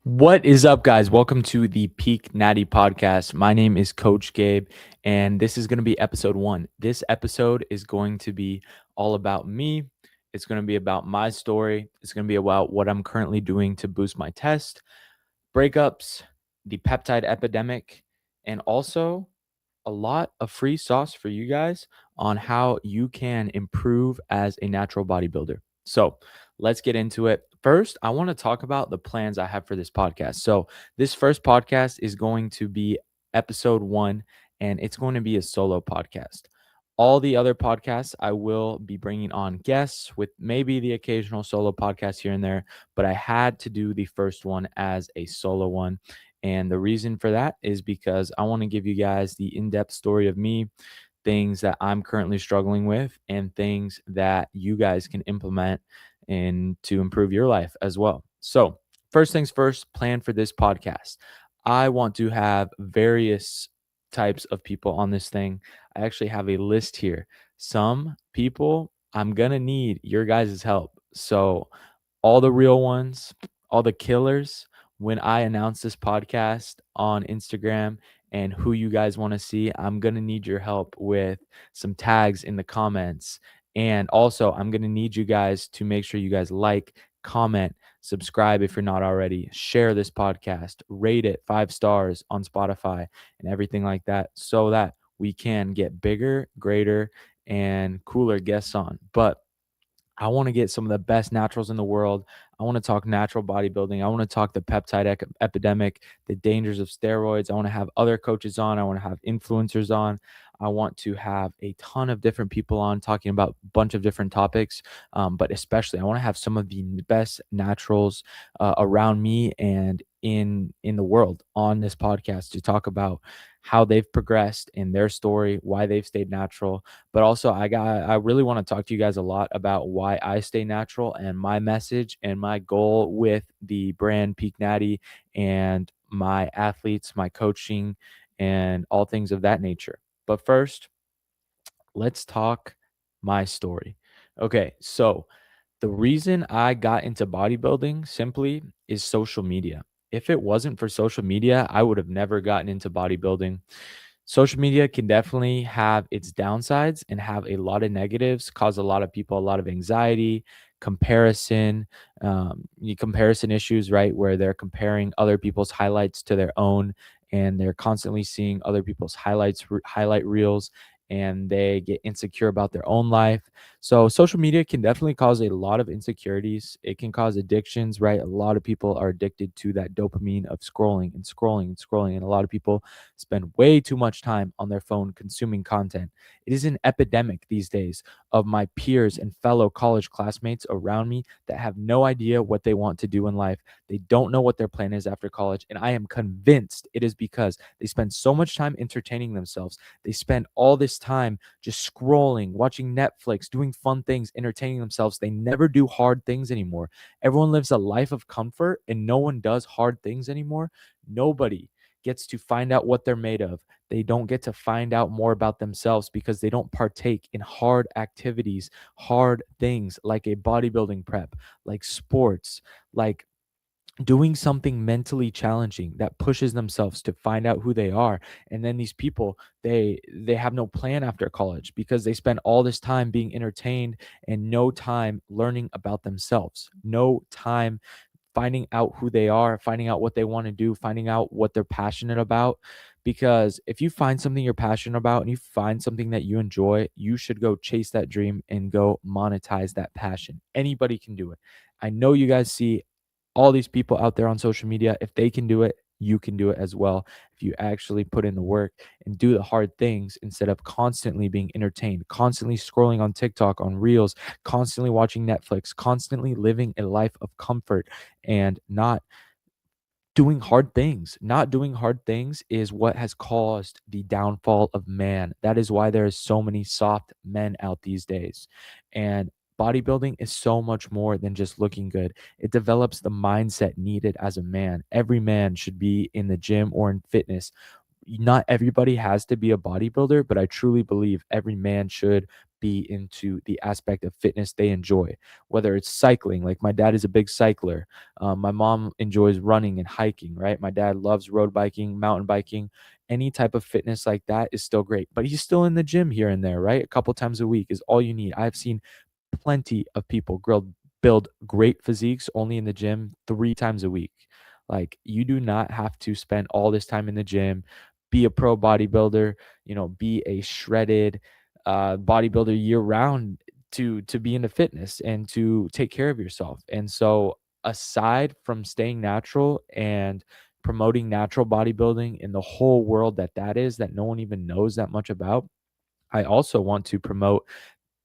What is up, guys? Welcome to the Peak Natty podcast. My name is Coach Gabe, and this is going to be episode 1. This episode is going to be all about me. It's going to be about my story. It's going to be about what I'm currently doing to boost my test, breakups, the peptide epidemic, and also a lot of free sauce for you guys on how you can improve as a natural bodybuilder. So let's get into it. First, I want to talk about the plans I have for this podcast. So, this first podcast is going to be episode 1, and it's going to be a solo podcast. All the other podcasts, I will be bringing on guests with maybe the occasional solo podcast here and there, but I had to do the first one as a solo one. And the reason for that is because I want to give you guys the in depth story of me, things that I'm currently struggling with, and things that you guys can implement and to improve your life as well. So, first things first, plan for this podcast. I want to have various types of people on this thing. I actually have a list here. Some people I'm going to need your guys' help. So, all the real ones, all the killers, when I announce this podcast on Instagram and who you guys want to see, I'm going to need your help with some tags in the comments. And also, I'm going to need you guys to make sure you guys like, comment, subscribe if you're not already, share this podcast, rate it 5 stars on Spotify and everything like that so that we can get bigger, greater, and cooler guests on. But I want to get some of the best naturals in the world. I want to talk natural bodybuilding. I want to talk the peptide epidemic, the dangers of steroids. I want to have other coaches on. I want to have influencers on. I want to have a ton of different people on talking about a bunch of different topics. But especially, I want to have some of the best naturals around me and in the world on this podcast to talk about how they've progressed in their story, why they've stayed natural, but also I really want to talk to you guys a lot about why I stay natural and my message and my goal with the brand Peak Natty and my athletes, my coaching, and all things of that nature. But first, let's talk my story. Okay, so the reason I got into bodybuilding simply is social media. If it wasn't for social media, I would have never gotten into bodybuilding. Social media can definitely have its downsides and have a lot of negatives, cause a lot of people a lot of anxiety, comparison, comparison issues, right? Where they're comparing other people's highlights to their own, and they're constantly seeing other people's highlight reels, and they get insecure about their own life. So social media can definitely cause a lot of insecurities. It can cause addictions, right? A lot of people are addicted to that dopamine of scrolling and scrolling and scrolling. And a lot of people spend way too much time on their phone consuming content. It is an epidemic these days of my peers and fellow college classmates around me that have no idea what they want to do in life. They don't know what their plan is after college. And I am convinced it is because they spend so much time entertaining themselves. They spend all this time just scrolling, watching Netflix, doing fun things, entertaining themselves. They never do hard things anymore. Everyone lives a life of comfort and no one does hard things anymore. Nobody gets to find out what they're made of. They don't get to find out more about themselves because they don't partake in hard activities, hard things like a bodybuilding prep, like sports, like doing something mentally challenging that pushes themselves to find out who they are. And then these people, they have no plan after college because they spend all this time being entertained and no time learning about themselves, no time finding out who they are, finding out what they want to do, finding out what they're passionate about. Because if you find something you're passionate about and you find something that you enjoy, you should go chase that dream and go monetize that passion. Anybody can do it. I know you guys see all these people out there on social media. If they can do it, you can do it as well. If you actually put in the work and do the hard things instead of constantly being entertained, constantly scrolling on TikTok, on Reels, constantly watching Netflix, constantly living a life of comfort and not doing hard things. Not doing hard things is what has caused the downfall of man. That is why there is so many soft men out these days. And bodybuilding is so much more than just looking good. It develops the mindset needed as a man. Every man should be in the gym or in fitness. Not everybody has to be a bodybuilder, but I truly believe every man should be into the aspect of fitness they enjoy, whether it's cycling. Like my dad is a big cycler. My mom enjoys running and hiking, right? My dad loves road biking, mountain biking. Any type of fitness like that is still great, but he's still in the gym here and there, right? A couple times a week is all you need. I've seen plenty of people build great physiques only in the gym 3 times a week. Like you do not have to spend all this time in the gym, be a pro bodybuilder, be a shredded bodybuilder year round to be into fitness and to take care of yourself. And so aside from staying natural and promoting natural bodybuilding in the whole world that is that no one even knows that much about, I also want to promote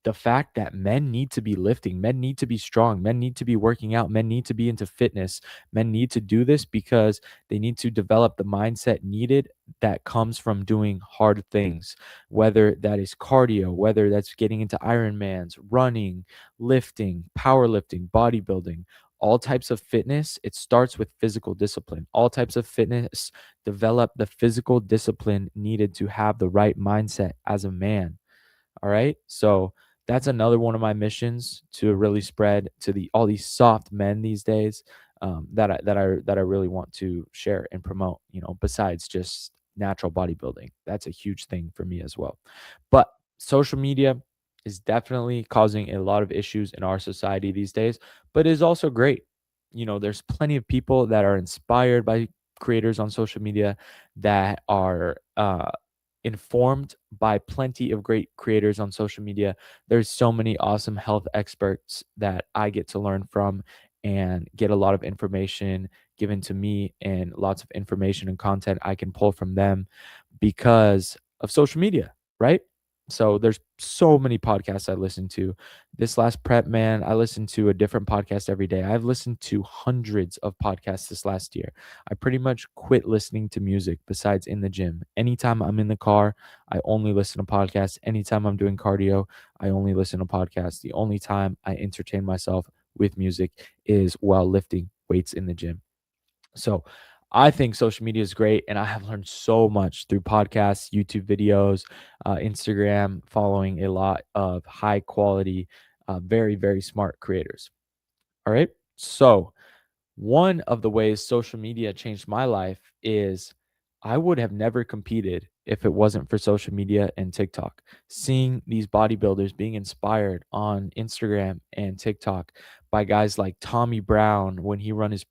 the fact that men need to be lifting, men need to be strong, men need to be working out, men need to be into fitness, men need to do this because they need to develop the mindset needed that comes from doing hard things, whether that is cardio, whether that's getting into Ironmans, running, lifting, powerlifting, bodybuilding. All types of fitness, it starts with physical discipline. All types of fitness develop the physical discipline needed to have the right mindset as a man. All right. So that's another one of my missions to really spread to all these soft men these days, that I really want to share and promote. Besides just natural bodybuilding, that's a huge thing for me as well. But social media is definitely causing a lot of issues in our society these days, but is also great. There's plenty of people that are inspired by creators on social media that are informed by plenty of great creators on social media. There's so many awesome health experts that I get to learn from and get a lot of information given to me, and lots of information and content I can pull from them because of social media, right? So there's so many podcasts I listen to. This last prep, man, I listened to a different podcast every day. I've listened to hundreds of podcasts this last year. I pretty much quit listening to music besides in the gym. Anytime I'm in the car, I only listen to podcasts. Anytime I'm doing cardio, I only listen to podcasts. The only time I entertain myself with music is while lifting weights in the gym. So I think social media is great, and I have learned so much through podcasts, YouTube videos, Instagram, following a lot of high quality, very, very smart creators. All right. So one of the ways social media changed my life is I would have never competed if it wasn't for social media and TikTok. Seeing these bodybuilders being inspired on Instagram and TikTok by guys like Tommy Brown when he won his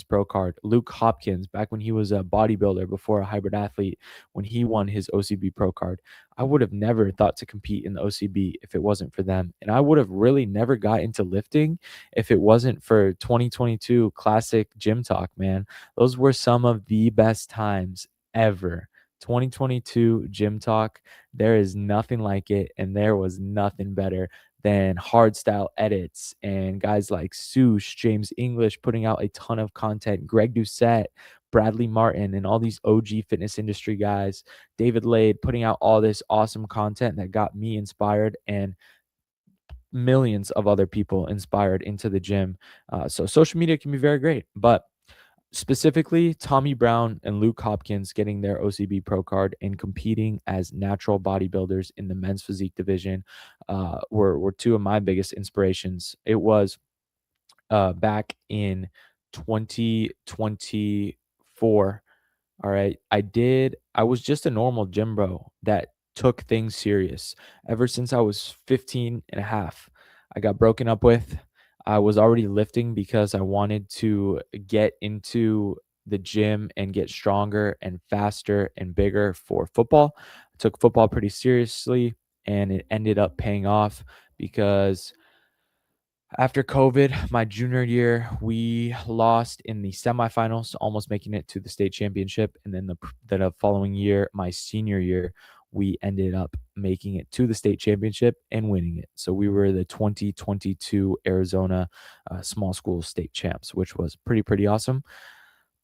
pro card, Luke Hopkins back when he was a bodybuilder before a hybrid athlete when he won his OCB pro card. I would have never thought to compete in the OCB if it wasn't for them. And I would have really never got into lifting if it wasn't for 2022 Classic Gym Talk, man. Those were some of the best times ever. 2022 Gym Talk, there is nothing like it, and there was nothing better than hardstyle edits and guys like Seuss, James English putting out a ton of content, Greg Doucette, Bradley Martin, and all these OG fitness industry guys, David Lade putting out all this awesome content that got me inspired and millions of other people inspired into the gym. So social media can be very great, but specifically Tommy Brown and Luke Hopkins getting their OCB pro card and competing as natural bodybuilders in the men's physique division were two of my biggest inspirations. It was back in 2024. All right. I was just a normal gym bro that took things serious ever since I was 15 and a half. I got broken up with. I was already lifting because I wanted to get into the gym and get stronger and faster and bigger for football. I took football pretty seriously, and it ended up paying off because after COVID, my junior year, we lost in the semifinals, almost making it to the state championship. And then the following year, my senior year, we ended up making it to the state championship and winning it. So we were the 2022 Arizona small school state champs, which was pretty awesome.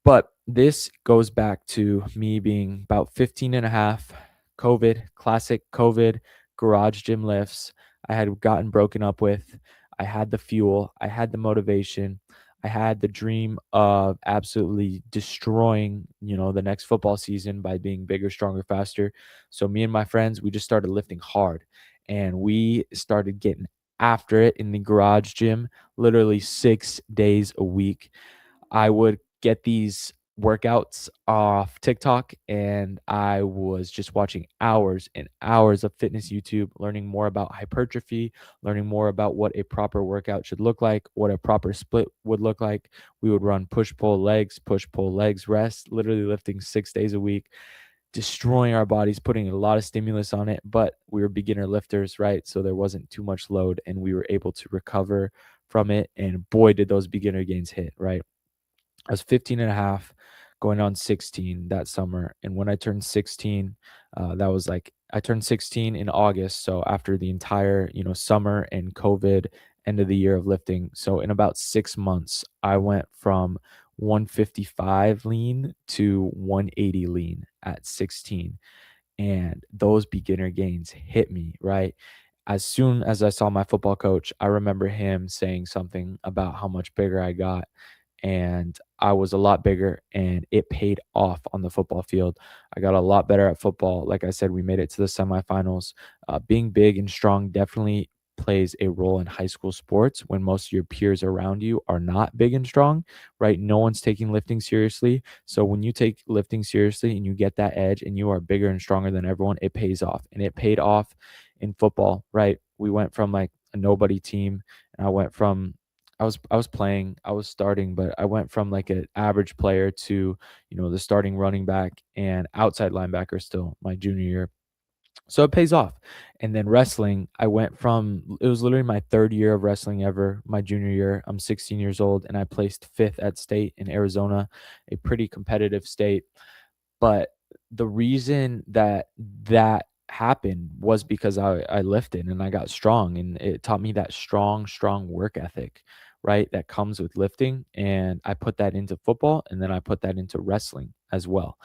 But this goes back to me being about 15 and a half, COVID, classic COVID, garage gym lifts. I had gotten broken up with. I had the fuel. I had the motivation. I had the dream of absolutely destroying, the next football season by being bigger, stronger, faster. So me and my friends, we just started lifting hard. and we started getting after it in the garage gym, literally 6 days a week. I would get these workouts off TikTok, and I was just watching hours and hours of fitness YouTube, learning more about hypertrophy, learning more about what a proper workout should look like, what a proper split would look like. We would run push, pull, legs, rest, literally lifting 6 days a week, destroying our bodies, putting a lot of stimulus on it. But we were beginner lifters, right? So there wasn't too much load, and we were able to recover from it. And boy, did those beginner gains hit, right? I was 15 and a half, going on 16 that summer. And when I turned 16, that was like I turned 16 in August. So after the entire, summer and COVID end of the year of lifting. So in about 6 months, I went from 155 lean to 180 lean at 16. And those beginner gains hit me, right? As soon as I saw my football coach, I remember him saying something about how much bigger I got, and I was a lot bigger, and it paid off on the football field. I got a lot better at football. Like I said, we made it to the semifinals. Being big and strong definitely plays a role in high school sports when most of your peers around you are not big and strong, right? No one's taking lifting seriously. So when you take lifting seriously and you get that edge and you are bigger and stronger than everyone, it pays off. And it paid off in football, right? We went from like a nobody team, and I was starting, but I went from like an average player to, the starting running back and outside linebacker still my junior year. So it pays off. And then wrestling, I went from it was literally my third year of wrestling ever, my junior year. I'm 16 years old, and I placed fifth at state in Arizona, a pretty competitive state. But the reason that happened was because I lifted and I got strong, and it taught me that strong work ethic, right? That comes with lifting. And I put that into football, and then I put that into wrestling as well.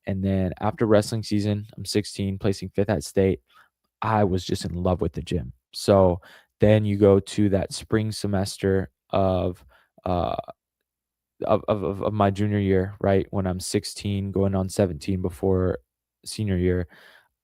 And then after wrestling season, I'm 16, placing fifth at state. I was just in love with the gym. So then you go to that spring semester uh of my junior year, right? When I'm 16, going on 17 before senior year,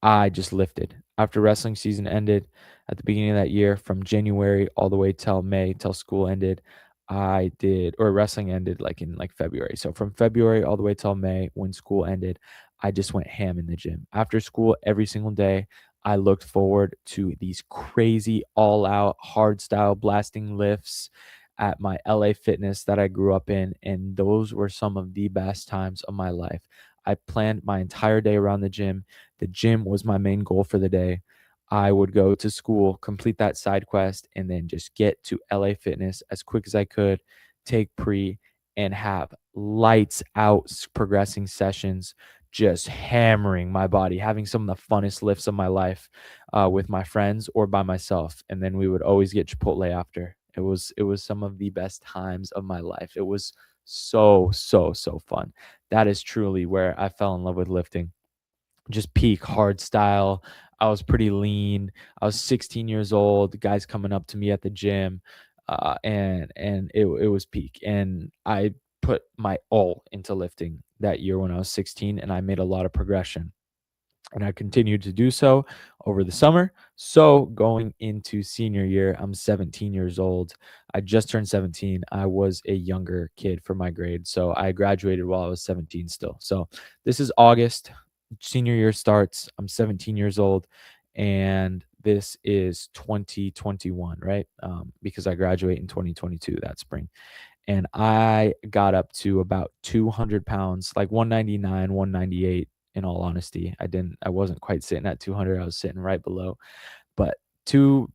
I just lifted. After wrestling season ended at the beginning of that year, from January all the way till May, till school ended, I did, or wrestling ended like in like February. So from February all the way till May, when school ended, I just went ham in the gym. After school, every single day, I looked forward to these crazy all out hard style blasting lifts at my LA Fitness that I grew up in. And those were some of the best times of my life. I planned my entire day around the gym. The gym was my main goal for the day. I would go to school, complete that side quest, and then just get to LA Fitness as quick as I could, take pre, and have lights out progressing sessions, just hammering my body, having some of the funnest lifts of my life with my friends or by myself. And then we would always get Chipotle after. It was some of the best times of my life. It was so fun. That is truly where I fell in love with lifting. Just peak hard style. I was pretty lean. I was 16 years old. Guys coming up to me at the gym, and it was peak. And I put my all into lifting that year when I was 16, and I made a lot of progression. And I continued to do so over the summer. So going into senior year, I'm 17 years old. I just turned 17. I was a younger kid for my grade. So I graduated while I was 17 still. So this is August. Senior year starts. I'm 17 years old. And this is 2021, right? Because I graduate in 2022 that spring. And I got up to about 200 pounds, like 199, 198. In all honesty, I wasn't quite sitting at 200. I was sitting right below, but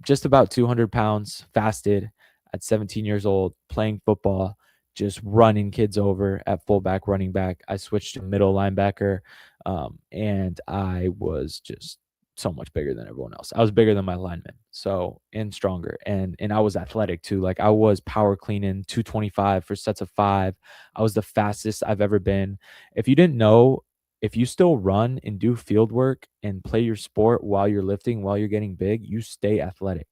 just about 200 pounds, fasted at 17 years old, playing football, just running kids over at fullback, running back. I switched to middle linebacker, and I was just so much bigger than everyone else. I was bigger than my linemen, so, and stronger, and I was athletic too. Like I was power cleaning 225 for sets of five. I was the fastest I've ever been. If you didn't know, if you still run and do field work and play your sport while you're lifting, while you're getting big, you stay athletic.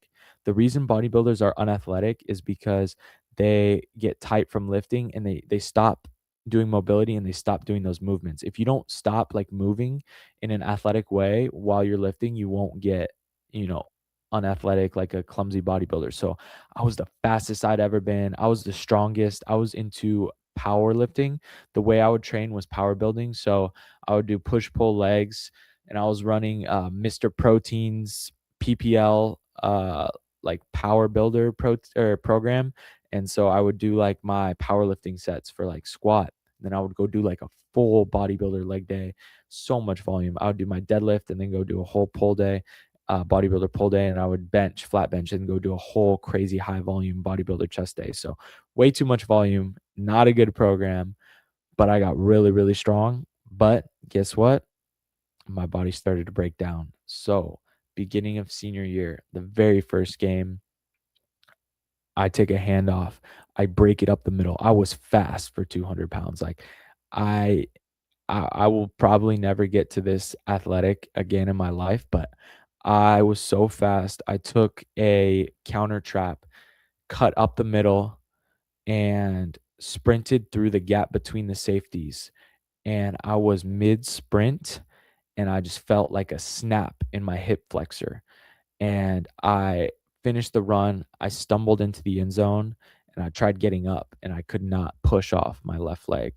The reason bodybuilders are unathletic is because they get tight from lifting, and they stop doing mobility, and they stop doing those movements. If you don't stop like moving in an athletic way while you're lifting, you won't get, you know, unathletic, like a clumsy bodybuilder. So I was the fastest I'd ever been. I was the strongest. I was into powerlifting. The way I would train was power building. So I would do push pull legs, and I was running Mr. Protein's PPL like power builder program. And so I would do like my powerlifting sets for like squat. Then I would go do like a full bodybuilder leg day, so much volume. I would do my deadlift and then go do a whole pull day, bodybuilder pull day, and I would bench, flat bench, and go do a whole crazy high volume bodybuilder chest day. So way too much volume, not a good program, but I got really, really strong. But guess what? My body started to break down. So beginning of senior year, the very first game, I take a handoff. I break it up the middle. I was fast for 200 pounds. Like I I will probably never get to this athletic again in my life, but I was so fast. I took a counter trap, cut up the middle, and sprinted through the gap between the safeties. And I was mid sprint, and I just felt like a snap in my hip flexor, and I finished the run. I stumbled into the end zone, and I tried getting up, and I could not push off my left leg.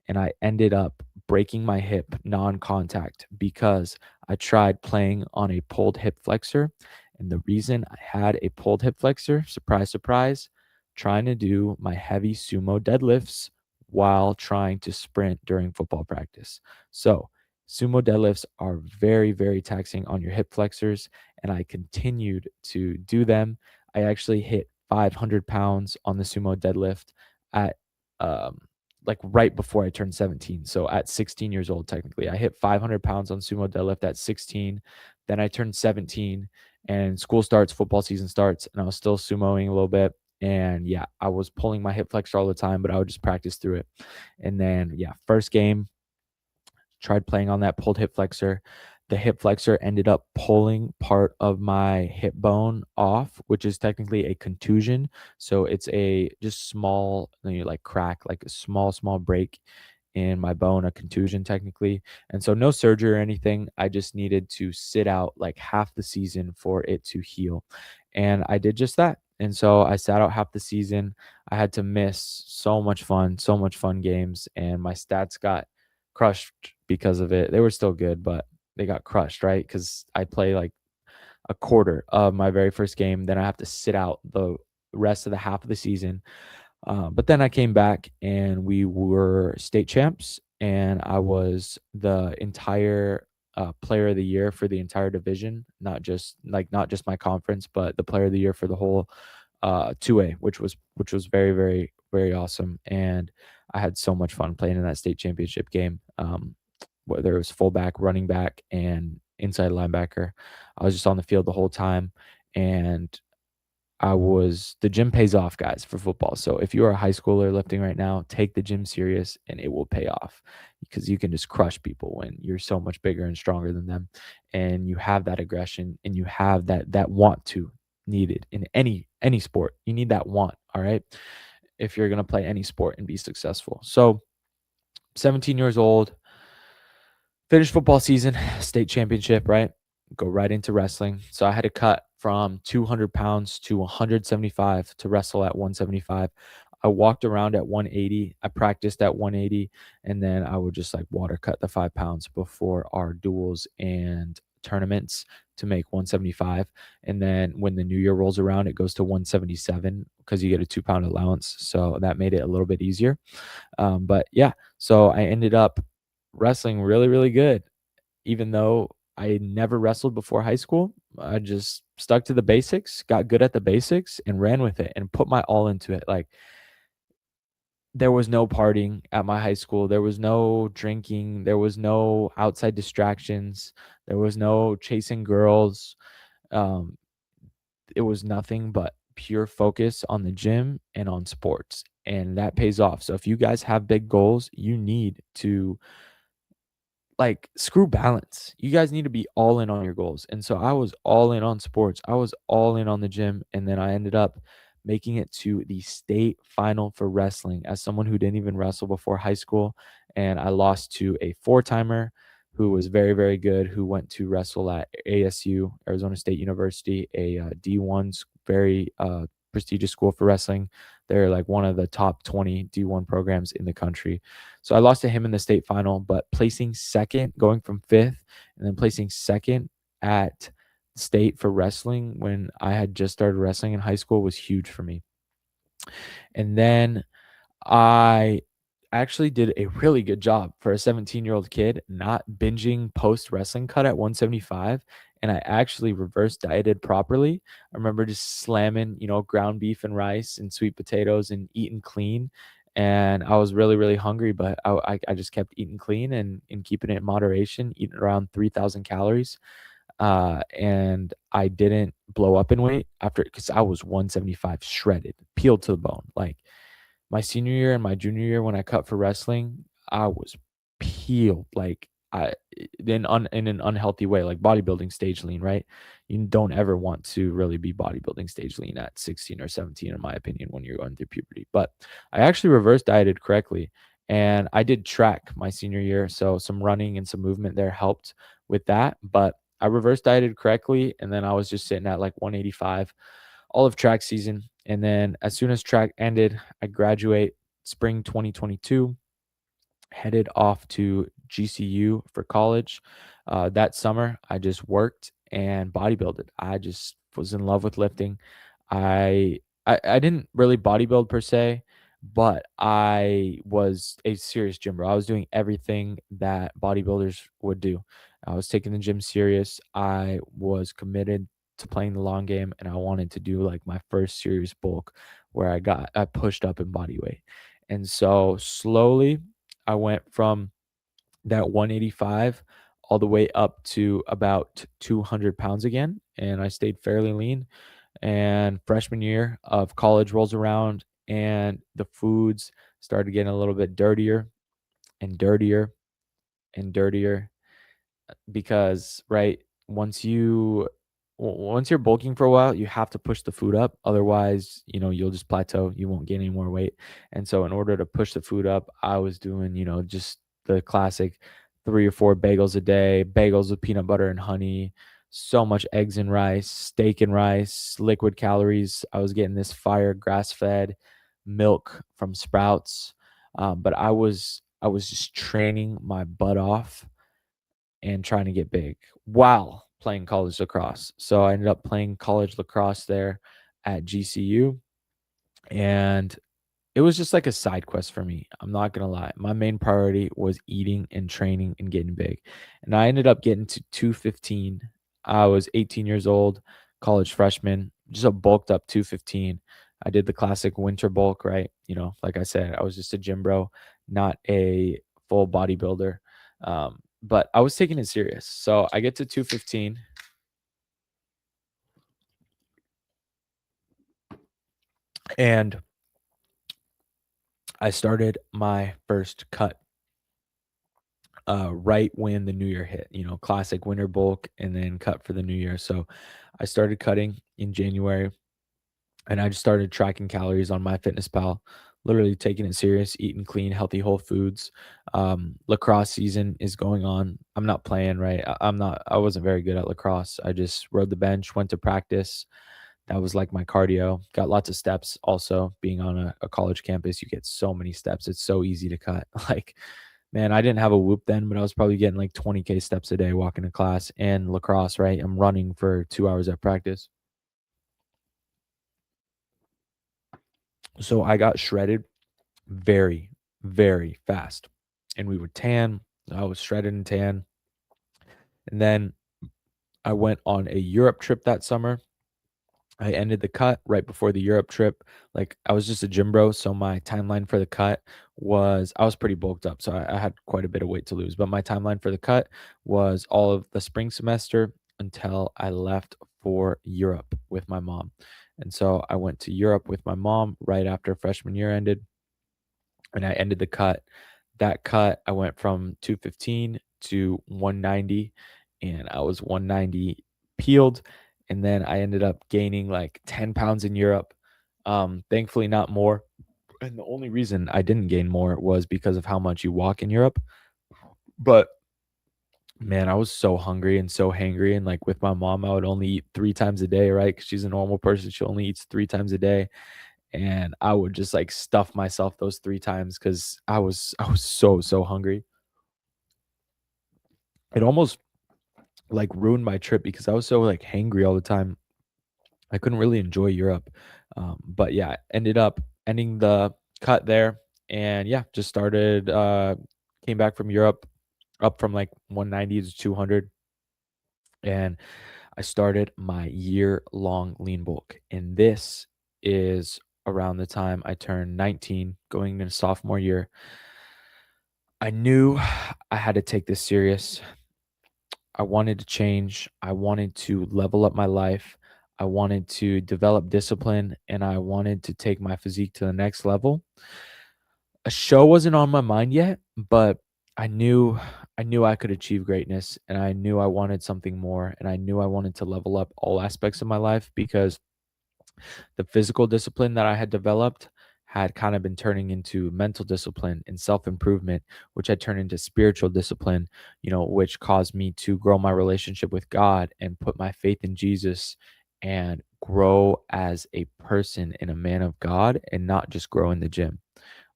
And I ended up breaking my hip non contact because I tried playing on a pulled hip flexor. And the reason I had a pulled hip flexor, surprise, surprise, trying to do my heavy sumo deadlifts while trying to sprint during football practice. So, sumo deadlifts are very, very taxing on your hip flexors, and I continued to do them. I actually hit 500 pounds on the sumo deadlift at um, like right before I turned 17. So at 16 years old, technically, I hit 500 pounds on sumo deadlift at 16. Then I turned 17, and school starts, football season starts, and I was still sumoing a little bit. And yeah, I was pulling my hip flexor all the time, but I would just practice through it. And then, yeah, first game, tried playing on that pulled hip flexor. The hip flexor ended up pulling part of my hip bone off, which is technically a contusion. So it's a just small, like crack, like a small, small break in my bone, a contusion technically. And so no surgery or anything. I just needed to sit out like half the season for it to heal. And I did just that. And so I sat out half the season. I had to miss so much fun games, and my stats got crushed because of it. They were still good, but they got crushed, right? Because I play like a quarter of my very first game. Then I have to sit out the rest of the half of the season. But then I came back and we were state champs, and I was the entire player of the year for the entire division, not just my conference, but the player of the year for the whole 2A, which was very, very, very awesome. And I had so much fun playing in that state championship game. Whether it was fullback, running back, and inside linebacker, I was just on the field the whole time. And the gym pays off, guys, for football. So if you are a high schooler lifting right now, take the gym serious and it will pay off, because you can just crush people when you're so much bigger and stronger than them. And you have that aggression, and you have that want to needed in any sport. You need that want, all right? If you're going to play any sport and be successful. So 17 years old, finished football season, state championship, right? Go right into wrestling. So I had to cut from 200 pounds to 175 to wrestle at 175. I walked around at 180. I practiced at 180, and then I would just like water cut the 5 pounds before our duels and tournaments to make 175. And then when the new year rolls around, it goes to 177 because you get a 2 pound allowance. So that made it a little bit easier. But yeah, so I ended up wrestling really, really good. Even though I had never wrestled before high school, I just stuck to the basics, got good at the basics, and ran with it and put my all into it. Like, there was no partying at my high school. There was no drinking. There was no outside distractions. There was no chasing girls. Um, it was nothing but pure focus on the gym and on sports. And that pays off. So if you guys have big goals, you need to like screw balance. You guys need to be all in on your goals. And so I was all in on sports. I was all in on the gym. And then I ended up making it to the state final for wrestling as someone who didn't even wrestle before high school. And I lost to a four timer who was very, very good, who went to wrestle at ASU, Arizona State University, a D1, very prestigious school for wrestling. They're like one of the top 20 D1 programs in the country. So I lost to him in the state final, but placing second, going from fifth, and then placing second at state for wrestling when I had just started wrestling in high school was huge for me. And then I actually did a really good job for a 17-year-old kid, not binging post wrestling cut at 175. And I actually reverse dieted properly. I remember just slamming, ground beef and rice and sweet potatoes and eating clean. And I was really, really hungry, but I just kept eating clean and keeping it in moderation, eating around 3,000 calories. And I didn't blow up in weight after, because I was 175 shredded, peeled to the bone. Like, my senior year and my junior year when I cut for wrestling, I was peeled, like, in an unhealthy way, like bodybuilding stage lean, right? You don't ever want to really be bodybuilding stage lean at 16 or 17, in my opinion, when you're going through puberty. But I actually reverse dieted correctly, and I did track my senior year, so some running and some movement there helped with that. But I reverse dieted correctly, and then I was just sitting at like 185 all of track season. And then as soon as track ended, I graduate spring 2022, headed off to GCU for college. That summer, I just worked and bodybuilded. I just was in love with lifting. I didn't really bodybuild per se, but I was a serious gym bro. I was doing everything that bodybuilders would do. I was taking the gym serious. I was committed to playing the long game, and I wanted to do like my first serious bulk where I pushed up in body weight. And so slowly I went from that 185 all the way up to about 200 pounds again. And I stayed fairly lean. And freshman year of college rolls around, and the foods started getting a little bit dirtier and dirtier and dirtier, because right, once you're bulking for a while, you have to push the food up, otherwise you'll just plateau, you won't gain any more weight. And so in order to push the food up, I was doing just the classic 3 or 4 bagels a day, bagels with peanut butter and honey, so much eggs and rice, steak and rice, liquid calories. I was getting this fire grass fed milk from Sprouts. But I was just training my butt off and trying to get big while playing college lacrosse. So I ended up playing college lacrosse there at GCU, and it was just like a side quest for me. I'm not gonna lie. My main priority was eating and training and getting big. And I ended up getting to 215. I was 18 years old, college freshman, just a bulked up 215. I did the classic winter bulk, right? Like I said, I was just a gym bro, not a full bodybuilder. But I was taking it serious. So I get to 215, and I started my first cut right when the new year hit, classic winter bulk and then cut for the new year. So I started cutting in January, and I just started tracking calories on MyFitnessPal, literally taking it serious, eating clean, healthy, whole foods. Lacrosse season is going on. I'm not playing, right? I wasn't very good at lacrosse. I just rode the bench, went to practice. That was like my cardio. Got lots of steps also. Being on a college campus, you get so many steps. It's so easy to cut. Like, man, I didn't have a whoop then, but I was probably getting like 20K steps a day walking to class. And lacrosse, right? I'm running for 2 hours at practice. So I got shredded very, very fast. And we were tan. I was shredded and tan. And then I went on a Europe trip that summer. I ended the cut right before the Europe trip. Like, I was just a gym bro, so my timeline for the cut was I was pretty bulked up, so I had quite a bit of weight to lose. But my timeline for the cut was all of the spring semester until I left for Europe with my mom. And so I went to Europe with my mom right after freshman year ended, and I ended the cut. That cut, I went from 215 to 190, and I was 190 peeled. And then I ended up gaining like 10 pounds in Europe. Thankfully, not more. And the only reason I didn't gain more was because of how much you walk in Europe. But Man, I was so hungry and so hangry, and, like, with my mom, I would only eat 3 times a day, right? Because she's a normal person, she only eats 3 times a day, and I would just, like, stuff myself those 3 times because I was so, so hungry. It almost, like, ruined my trip because I was so, like, hangry all the time. I couldn't really enjoy Europe, but yeah, ended up ending the cut there, and yeah, just started, came back from Europe, up from, like, 190 to 200, and I started my year-long lean bulk, and this is around the time I turned 19, going into sophomore year. I knew I had to take this serious. I wanted to change. I wanted to level up my life. I wanted to develop discipline, and I wanted to take my physique to the next level. A show wasn't on my mind yet, but I knew I could achieve greatness, and I knew I wanted something more, and I knew I wanted to level up all aspects of my life because the physical discipline that I had developed had kind of been turning into mental discipline and self improvement, which had turned into spiritual discipline, which caused me to grow my relationship with God and put my faith in Jesus and grow as a person and a man of God and not just grow in the gym.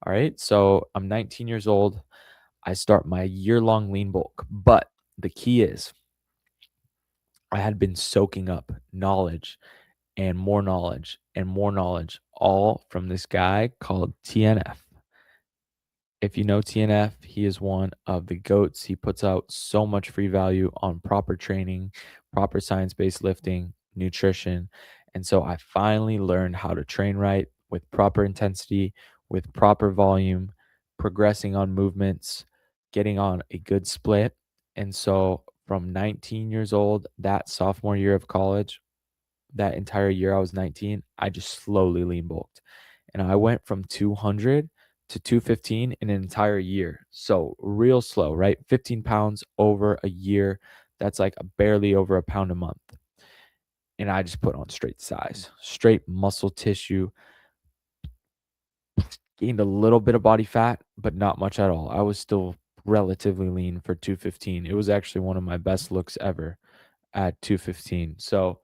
All right. So I'm 19 years old. I start my year-long lean bulk. But the key is I had been soaking up knowledge and more knowledge, all from this guy called TNF. If you know TNF, he is one of the goats. He puts out so much free value on proper training, proper science based lifting, nutrition. And so I finally learned how to train right with proper intensity, with proper volume, progressing on movements, getting on a good split. And so from 19 years old, that sophomore year of college, that entire year I was 19, I just slowly lean bulked. And I went from 200 to 215 in an entire year. So real slow, right? 15 pounds over a year. That's like barely over a pound a month. And I just put on straight size, straight muscle tissue, gained a little bit of body fat, but not much at all. I was still relatively lean for 215. It was actually one of my best looks ever at 215. So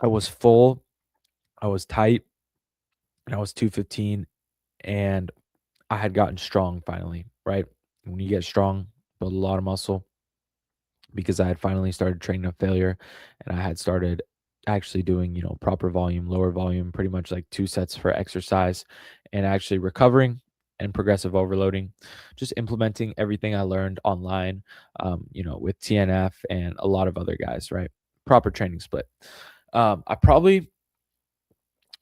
I was full, I was tight, and I was 215, and I had gotten strong finally, right? When you get strong, build a lot of muscle because I had finally started training up failure and I had started actually doing, proper volume, lower volume, pretty much like 2 sets for exercise and actually recovering and progressive overloading, just implementing everything I learned online, with TNF and a lot of other guys, right? Proper training split. I probably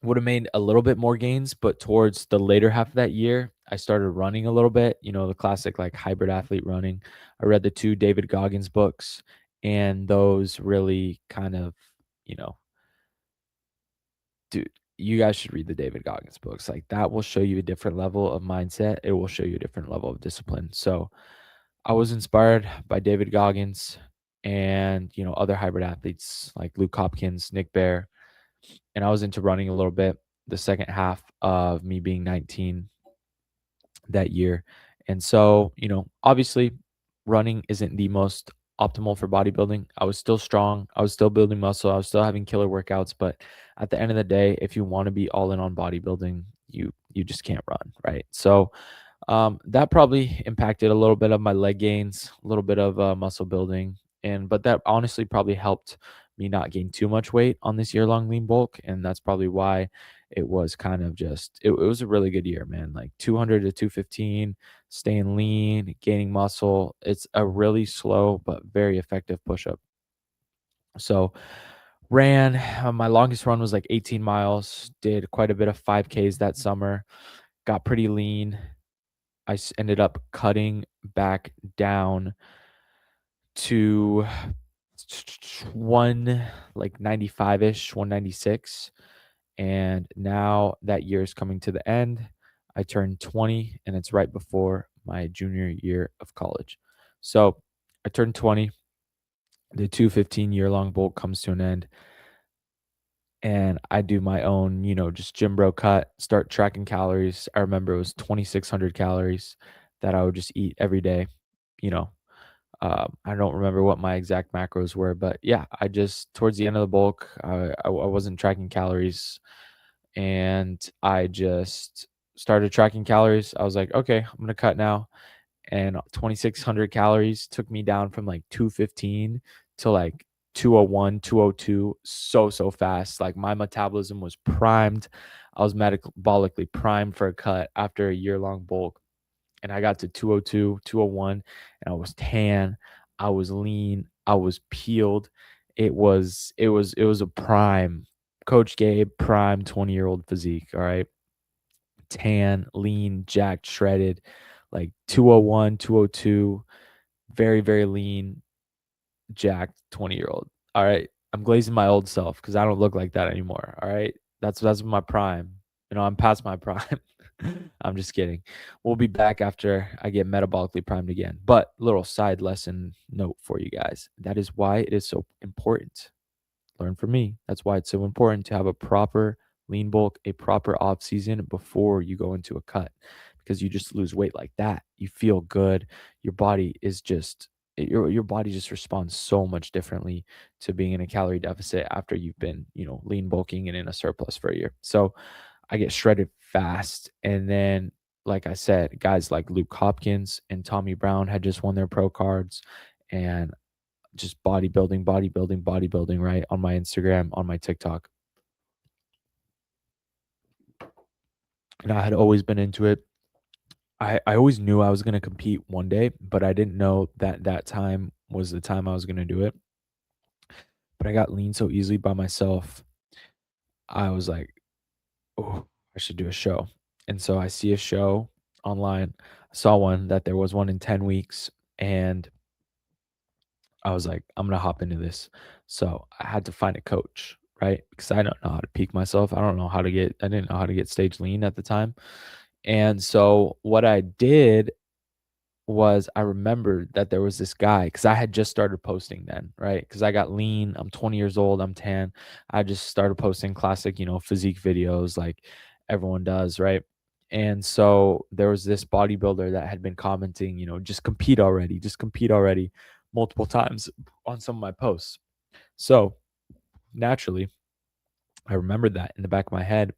would have made a little bit more gains, but towards the later half of that year, I started running a little bit, the classic like hybrid athlete running. I read the 2 David Goggins books, and those really kind of, you know, dude, you guys should read the David Goggins books. Like that will show you a different level of mindset. It will show you a different level of discipline. So I was inspired by David Goggins and, other hybrid athletes like Luke Hopkins, Nick Bear, and I was into running a little bit the second half of me being 19 that year. And so, obviously running isn't the most optimal for bodybuilding. I was still strong. I was still building muscle. I was still having killer workouts, but at the end of the day, if you want to be all in on bodybuilding, you just can't run, right? So, that probably impacted a little bit of my leg gains, a little bit of muscle building, but that honestly probably helped me not gain too much weight on this year long lean bulk, and that's probably why it was kind of just it was a really good year, man. Like 200 to 215, staying lean, gaining muscle. It's a really slow but very effective push up. So ran my longest run was like 18 miles. Did quite a bit of 5Ks that summer. Got pretty lean. Ended up cutting back down to one like 95-ish, 196. And now that year is coming to the end. I turned 20 and it's right before my junior year of college. So I turned 20. The 215 year long bulk comes to an end. And I do my own, just gym bro cut, start tracking calories. I remember it was 2,600 calories that I would just eat every day. you know, I don't remember what my exact macros were, but yeah, I just towards the end of the bulk, I wasn't tracking calories, and I just started tracking calories. I was like, okay, I'm gonna cut now, and 2,600 calories took me down from like 215 to like 201, 202, so fast. Like my metabolism was primed. I was metabolically primed for a cut after a year long bulk, and I got to 202, 201, and I was tan, I was lean, I was peeled. It was a prime Coach Gabe prime 20-year-old physique, all right? Tan, lean, jacked, shredded, like 201, 202, very very lean, jacked 20-year-old. All right. I'm glazing my old self cuz I don't look like that anymore, all right? That's my prime. I'm past my prime. I'm just kidding. We'll be back after I get metabolically primed again. But little side lesson note for you guys. That is why it is so important. Learn from me. That's why it's so important to have a proper lean bulk, a proper off season before you go into a cut, because you just lose weight like that. You feel good. Your body is just your body just responds so much differently to being in a calorie deficit after you've been, lean bulking and in a surplus for a year. So I get shredded fast. And then, like I said, guys like Luke Hopkins and Tommy Brown had just won their pro cards, and just bodybuilding, bodybuilding, bodybuilding, right? On my Instagram, on my TikTok. And I had always been into it. I always knew I was going to compete one day, but I didn't know that that time was the time I was going to do it. But I got lean so easily by myself. I was like, oh, I should do a show. And so I see a show online. I saw one that there was one in 10 weeks. And I was like, I'm gonna hop into this. So I had to find a coach, right? Because I don't know how to peak myself. I didn't know how to get stage lean at the time. And so what I did was I remembered that there was this guy, because I had just started posting then, right? Because I got lean. I'm 20 years old. I'm tan. I just started posting classic, physique videos like everyone does, right? And so there was this bodybuilder that had been commenting, just compete already, multiple times on some of my posts. So naturally, I remembered that in the back of my head,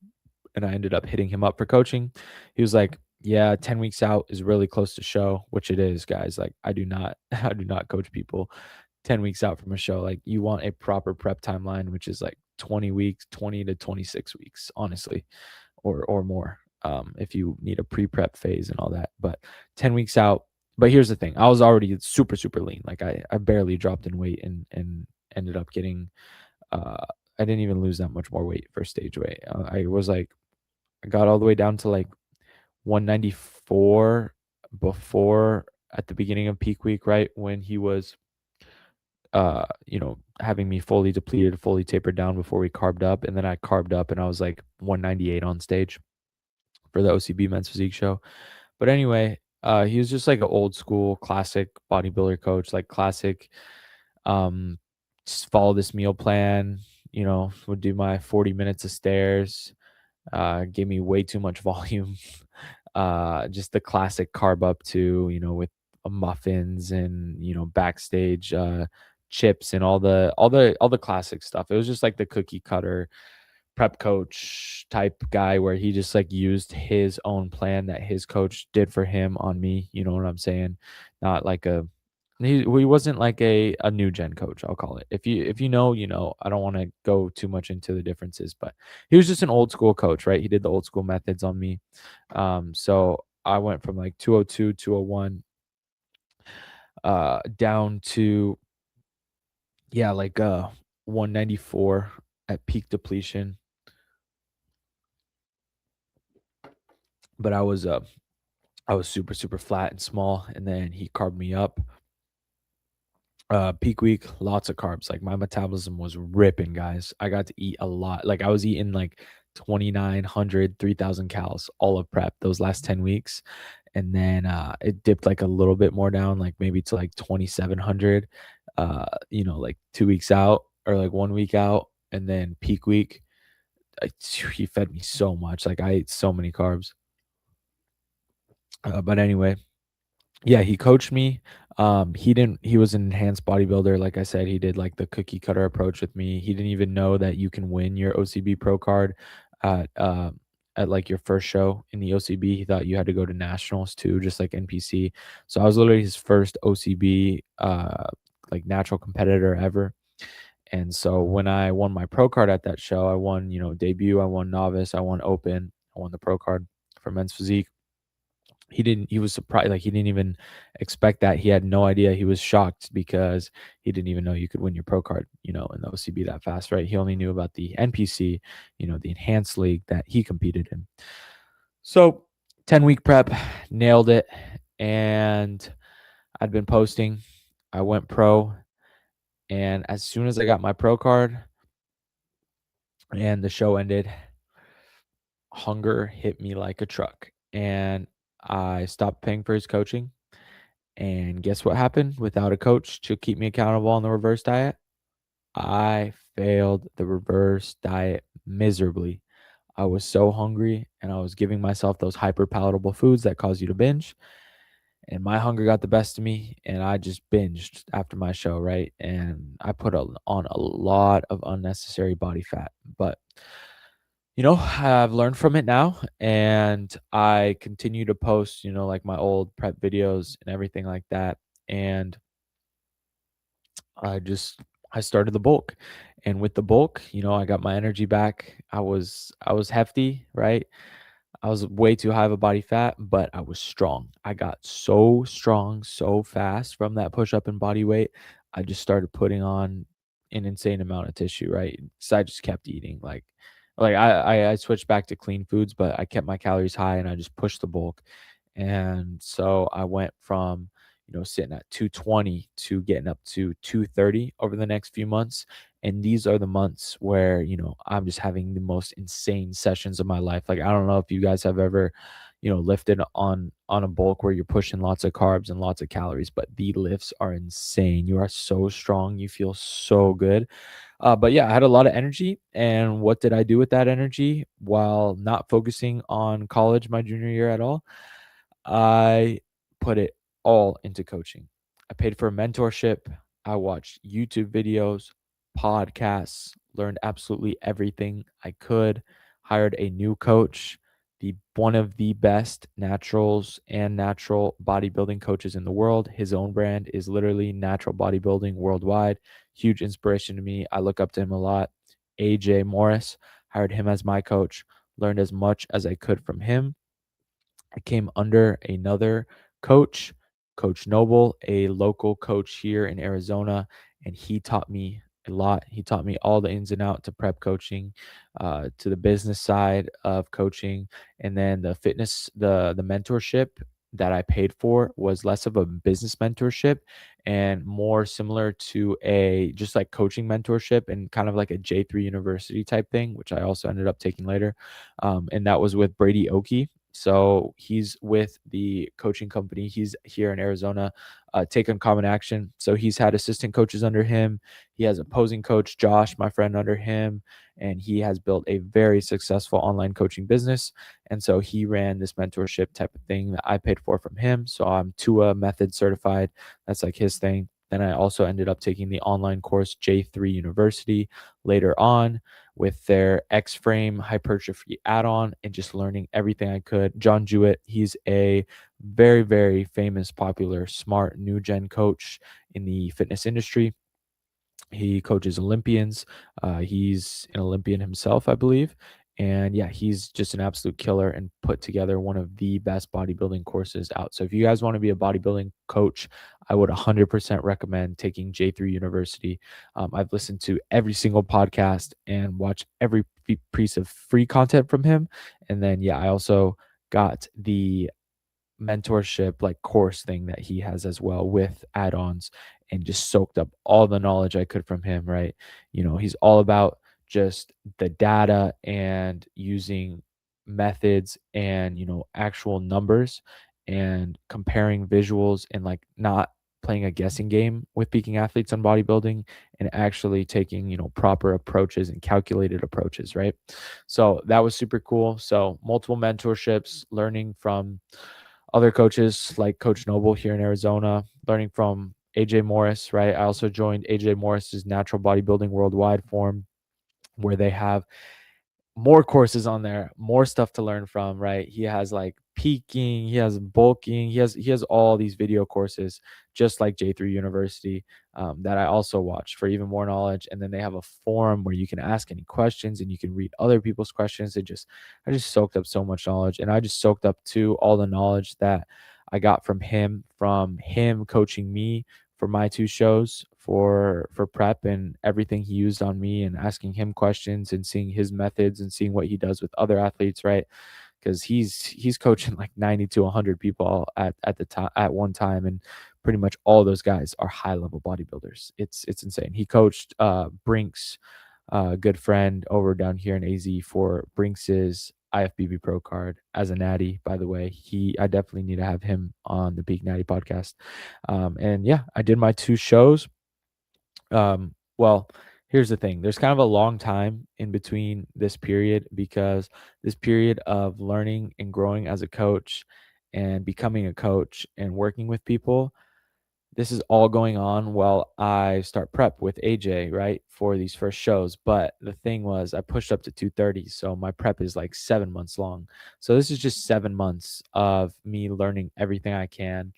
and I ended up hitting him up for coaching. He was like, "Yeah, 10 weeks out is really close to show," which it is, guys. Like I do not I do not coach people 10 weeks out from a show. Like you want a proper prep timeline, which is like 20 weeks, 20 to 26 weeks, honestly, or more. If you need a pre-prep phase and all that. But 10 weeks out. But here's the thing. I was already super, super lean. Like I barely dropped in weight, and ended up getting I didn't even lose that much more weight for stage weight. I was like I got all the way down to like 194 before, at the beginning of peak week, right? When he was, having me fully depleted, fully tapered down before we carved up. And then I carved up and I was like 198 on stage for the OCB men's physique show. But anyway, he was just like an old school classic bodybuilder coach, like classic, um, just follow this meal plan, would do my 40 minutes of stairs, gave me way too much volume. Just the classic carb up to, with muffins and, backstage chips and all the classic stuff. It was just like the cookie cutter prep coach type guy where he just like used his own plan that his coach did for him on me. You know what I'm saying? Not like he wasn't like a new gen coach, I'll call it. If you know, I don't want to go too much into the differences, but he was just an old school coach, right? He did the old school methods on me. So I went from like 202, 201, down to, yeah, like 194 at peak depletion. But I was super, super flat and small, and then he carved me up. Peak week, lots of carbs. Like my metabolism was ripping, guys. I got to eat a lot. Like I was eating like 2,900, 3,000 calories all of prep those last 10 weeks. And then it dipped like a little bit more down, like maybe to like 2,700, like 2 weeks out or like 1 week out. And then peak week, he fed me so much. Like I ate so many carbs. But anyway, yeah, he coached me. He was an enhanced bodybuilder. Like I said, he did like the cookie cutter approach with me. He didn't even know that you can win your OCB pro card at at like your first show in the OCB. He thought you had to go to nationals too, just like NPC. So I was literally his first OCB like natural competitor ever. And so when I won my pro card at that show, I won, debut, I won novice, I won open, I won the pro card for men's physique. He was surprised, like he didn't even expect that. He had no idea. He was shocked because he didn't even know you could win your pro card, in the OCB that fast, right? He only knew about the NPC, the enhanced league that he competed in. So 10-week prep, nailed it. And I'd been posting. I went pro. And as soon as I got my pro card and the show ended, hunger hit me like a truck. And I stopped paying for his coaching. And guess what happened? Without a coach to keep me accountable on the reverse diet, I failed the reverse diet miserably. I was so hungry and I was giving myself those hyper palatable foods that cause you to binge. And my hunger got the best of me and I just binged after my show, right? And I put on a lot of unnecessary body fat. But I've learned from it now and I continue to post, like my old prep videos and everything like that. And I just I started the bulk. And with the bulk, I got my energy back. I was hefty, right? I was way too high of a body fat, but I was strong. I got so strong so fast from that push up in body weight. I just started putting on an insane amount of tissue, right? So I just kept eating like I switched back to clean foods, but I kept my calories high and I just pushed the bulk. And so I went from, sitting at 220 to getting up to 230 over the next few months. And these are the months where, I'm just having the most insane sessions of my life. Like, I don't know if you guys have ever, lifted on a bulk where you're pushing lots of carbs and lots of calories, but the lifts are insane. You are so strong. You feel so good. But yeah, I had a lot of energy. And what did I do with that energy while not focusing on college my junior year at all? I put it all into coaching. I paid for a mentorship. I watched YouTube videos, podcasts, learned absolutely everything I could, hired a new coach, the one of the best naturals and natural bodybuilding coaches in the world. His own brand is literally Natural Bodybuilding Worldwide. Huge inspiration to me. I look up to him a lot. AJ Morris, hired him as my coach, learned as much as I could from him. I came under another coach, Coach Noble, a local coach here in Arizona, and he taught me a lot. He taught me all the ins and out to prep coaching, to the business side of coaching, and then the fitness, the mentorship that I paid for was less of a business mentorship and more similar to a just like coaching mentorship and kind of like a J3 university type thing, which I also ended up taking later. And that was with Brady Oki. So he's with the coaching company. He's here in Arizona, Take Uncommon Action. So he's had assistant coaches under him. He has opposing coach Josh, my friend, under him, and he has built a very successful online coaching business. And so he ran this mentorship type of thing that I paid for from him. So I'm TUA method certified. That's like his thing. Then I also ended up taking the online course J3 University later on with their X Frame hypertrophy add on and just learning everything I could. John Jewett, he's a very, very famous, popular, smart new gen coach in the fitness industry. He coaches Olympians. He's an Olympian himself, I believe. And yeah, he's just an absolute killer and put together one of the best bodybuilding courses out. So if you guys want to be a bodybuilding coach, I would 100% recommend taking J3 University. I've listened to every single podcast and watched every piece of free content from him. And then, yeah, I also got the mentorship like course thing that he has as well with add-ons and just soaked up all the knowledge I could from him, right? He's all about just the data and using methods and, actual numbers and comparing visuals and like not playing a guessing game with peaking athletes on bodybuilding and actually taking, proper approaches and calculated approaches, right? So that was super cool. So multiple mentorships, learning from other coaches like Coach Noble here in Arizona, learning from AJ Morris, right? I also joined AJ Morris's Natural Bodybuilding Worldwide forum, where they have more courses on there, more stuff to learn from, right? He has like peaking, he has bulking, he has all these video courses, just like J3 University, that I also watch for even more knowledge. And then they have a forum where you can ask any questions and you can read other people's questions. I just soaked up so much knowledge, and I just soaked up to all the knowledge that I got from him coaching me for my two shows for prep, and everything he used on me, and asking him questions and seeing his methods and seeing what he does with other athletes, right? Because he's coaching like 90 to 100 people at the time at one time, and pretty much all those guys are high level bodybuilders. It's insane. He coached Brinks, good friend over down here in AZ, for Brinks's IFBB pro card as a natty. By the way, I definitely need to have him on the Peak Natty podcast. And yeah, I did my two shows. Well, here's the thing. There's kind of a long time in between this period, because this period of learning and growing as a coach and becoming a coach and working with people, this is all going on while I start prep with AJ, right, for these first shows. But the thing was, I pushed up to 230, so my prep is like 7 months long. So this is just 7 months of me learning everything I can,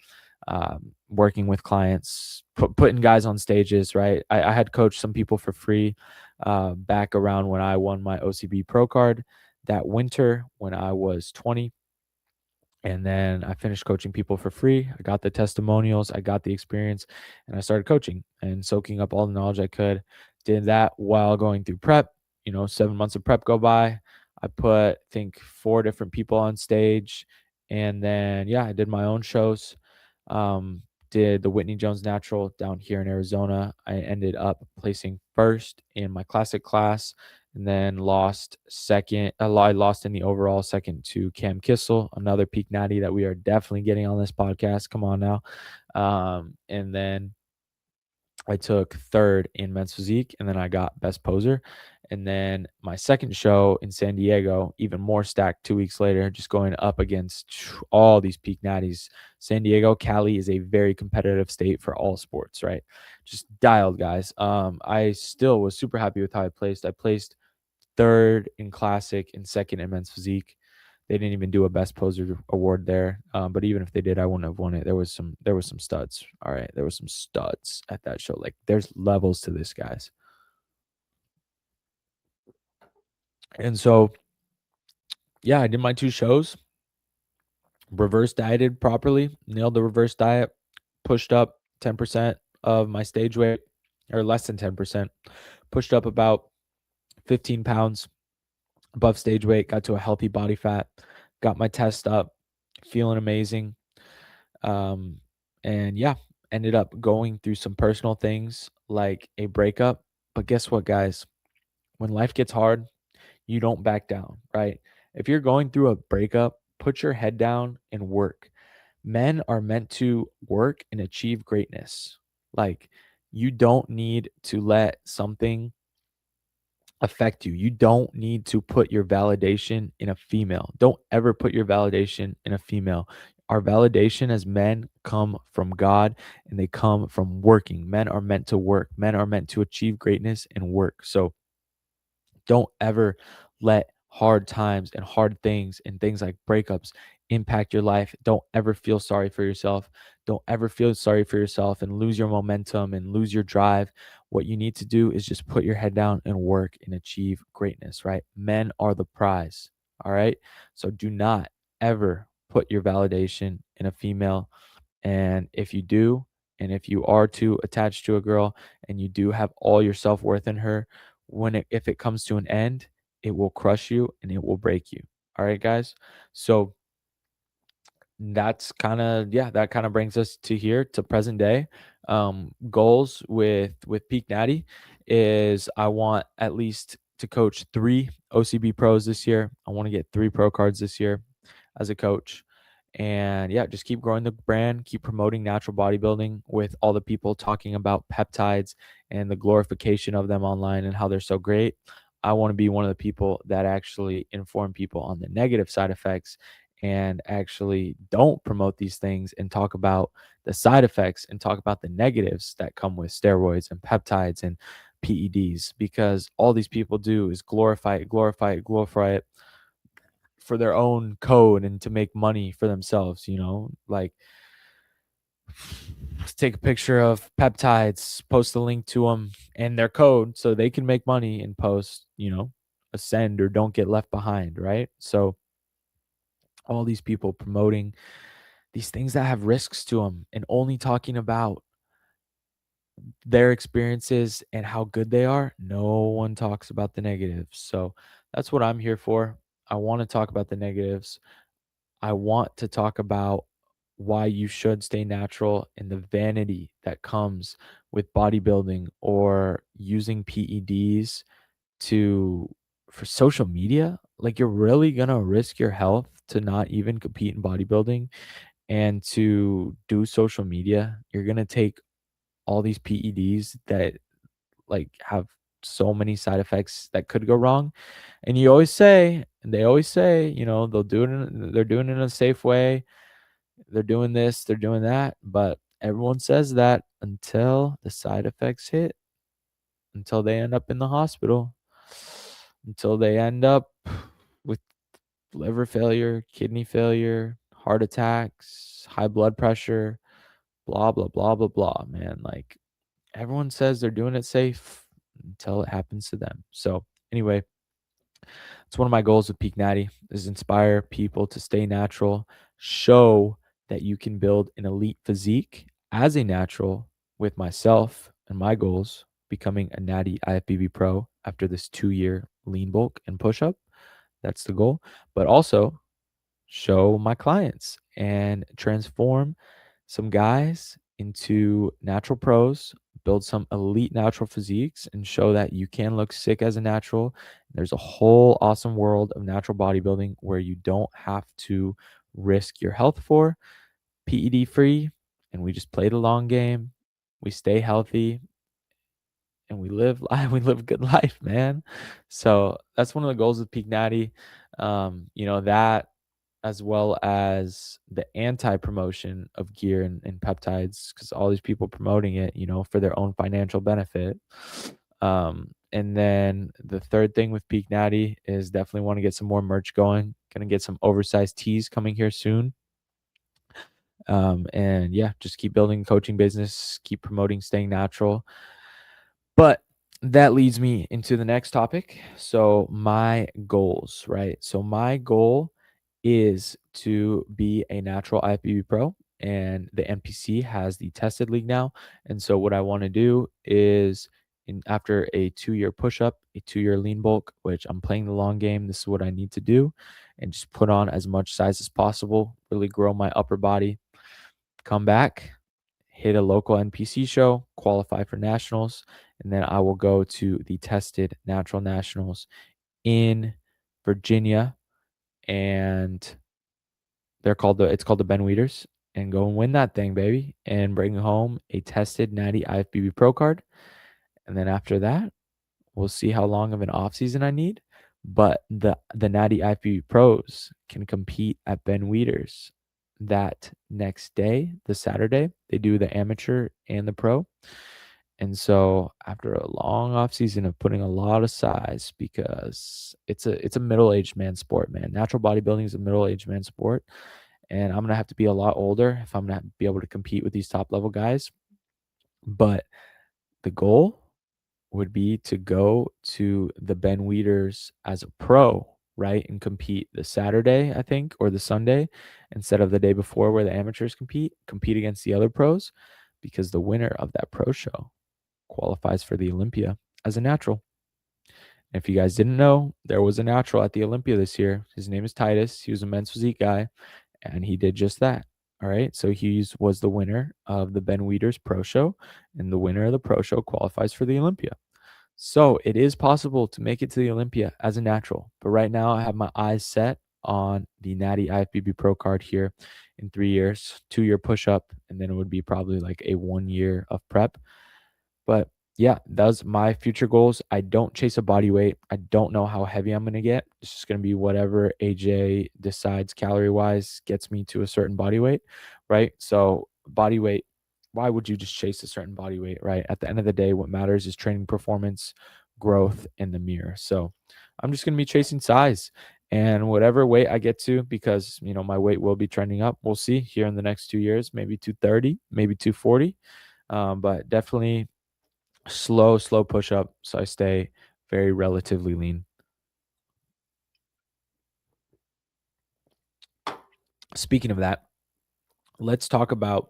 working with clients, putting guys on stages, right? I had coached some people for free, back around when I won my OCB pro card that winter when I was 20. And then I finished coaching people for free. I got the testimonials, I got the experience, and I started coaching and soaking up all the knowledge I could. Did that while going through prep. 7 months of prep go by. I put, I think, 4 different people on stage. And then, yeah, I did my own shows. Did the Whitney Jones Natural down here in Arizona. I ended up placing first in my classic class, and then lost second. I lost in the overall second to Cam Kissel, another peak natty that we are definitely getting on this podcast. Come on now. And then I took third in men's physique, and then I got best poser. And then my second show in San Diego, even more stacked 2 weeks later, just going up against all these peak natties. San Diego, Cali is a very competitive state for all sports, right? Just dialed guys. I still was super happy with how I placed. I placed third in classic and second in men's physique. They didn't even do a best poser award there. But even if they did, I wouldn't have won it. There was some studs. All right. There was some studs at that show. Like, there's levels to this, guys. And so, yeah, I did my two shows, reverse dieted properly, nailed the reverse diet, pushed up 10% of my stage weight, or less than 10%, pushed up about 15 pounds above stage weight, got to a healthy body fat, got my test up, feeling amazing. Um, and yeah, ended up going through some personal things like a breakup. But guess what, guys? When life gets hard, you don't back down, right? If you're going through a breakup, put your head down and work. Men are meant to work and achieve greatness. Like, you don't need to let something affect you. You don't need to put your validation in a female. Don't ever put your validation in a female. Our validation as men come from God, and they come from working. Men are meant to work. Men are meant to achieve greatness and work. So don't ever let hard times and hard things and things like breakups impact your life. Don't ever feel sorry for yourself. Don't ever feel sorry for yourself and lose your momentum and lose your drive. What you need to do is just put your head down and work and achieve greatness, right? Men are the prize. All right. So do not ever put your validation in a female. And if you do, and if you are too attached to a girl and you do have all your self-worth in her, if it comes to an end, it will crush you and it will break you. All right, guys. So that kind of brings us to here to present day. Goals with Peak Natty is I want at least to coach 3 OCB pros this year. I want to get 3 pro cards this year as a coach. And yeah, just keep growing the brand, keep promoting natural bodybuilding with all the people talking about peptides and the glorification of them online and how they're so great. I want to be one of the people that actually inform people on the negative side effects and actually don't promote these things and talk about the side effects and talk about the negatives that come with steroids and peptides and PEDs, because all these people do is glorify it for their own code and to make money for themselves, like take a picture of peptides, post a link to them and their code so they can make money and post, ascend or don't get left behind, right? So all these people promoting these things that have risks to them and only talking about their experiences and how good they are. No one talks about the negatives. So that's what I'm here for. I want to talk about the negatives. I want to talk about why you should stay natural and the vanity that comes with bodybuilding or using PEDs to for social media. Like, you're really going to risk your health to not even compete in bodybuilding and to do social media. You're going to take all these PEDs that like have so many side effects that could go wrong. And they always say, they're doing it in a safe way. They're doing this, they're doing that, but everyone says that until the side effects hit, until they end up in the hospital, until they end up with liver failure, kidney failure, heart attacks, high blood pressure, blah blah blah blah blah, man. Like, everyone says they're doing it safe until it happens to them. So anyway, it's one of my goals with Peak Natty is inspire people to stay natural, show that you can build an elite physique as a natural with myself and my goals, becoming a Natty IFBB pro after this 2-year lean bulk and push up. That's the goal. But also show my clients and transform some guys into natural pros, build some elite natural physiques, and show that you can look sick as a natural. There's a whole awesome world of natural bodybuilding where you don't have to risk your health for PED free, and we just play the long game. We stay healthy and we live we live a good life, man. So that's one of the goals of Peak Natty. That, as well as the anti-promotion of gear and peptides, because all these people promoting it, for their own financial benefit. And then the third thing with Peak Natty is definitely want to get some more merch going. Gonna get some oversized tees coming here soon. And yeah, just keep building coaching business, keep promoting staying natural. But that leads me into the next topic. So my goals, right? So my goal is to be a natural IFBB pro, and the NPC has the tested league now. And so what I want to do is, after a 2-year push up, a 2-year lean bulk, which I'm playing the long game, this is what I need to do, and just put on as much size as possible, really grow my upper body, come back, hit a local NPC show, qualify for nationals, and then I will go to the tested natural nationals in Virginia, and it's called the Ben Weeders, and go and win that thing, baby, and bring home a tested Natty IFBB Pro card. And then after that, we'll see how long of an off season I need. But the Natty IFBB Pros can compete at Ben Weeders that next day, the Saturday. They do the amateur and the pro. And so after a long off season of putting a lot of size, because it's a middle-aged man sport, man. Natural bodybuilding is a middle-aged man sport. And I'm gonna have to be a lot older if I'm gonna be able to compete with these top level guys. But the goal would be to go to the Ben Weeders as a pro, right? And compete the Saturday, I think, or the Sunday, instead of the day before where the amateurs compete against the other pros, because the winner of that pro show qualifies for the Olympia as a natural. And if you guys didn't know, there was a natural at the Olympia this year. His name is Titus. He was a men's physique guy, and he did just that. All right. So he was the winner of the Ben Weeders Pro Show, and the winner of the Pro Show qualifies for the Olympia. So it is possible to make it to the Olympia as a natural. But right now, I have my eyes set on the Natty IFBB Pro card here in 3 years, 2-year push up, and then it would be probably like a 1 year of prep. But yeah, those my future goals. I don't chase a body weight. I don't know how heavy I'm gonna get. It's just gonna be whatever AJ decides calorie wise gets me to a certain body weight, right? So body weight, why would you just chase a certain body weight, right? At the end of the day, what matters is training performance, growth in the mirror. So I'm just gonna be chasing size and whatever weight I get to, because my weight will be trending up. We'll see here in the next 2 years, maybe 230, maybe 240. But definitely slow push up so I stay very relatively lean. Speaking of that, let's talk about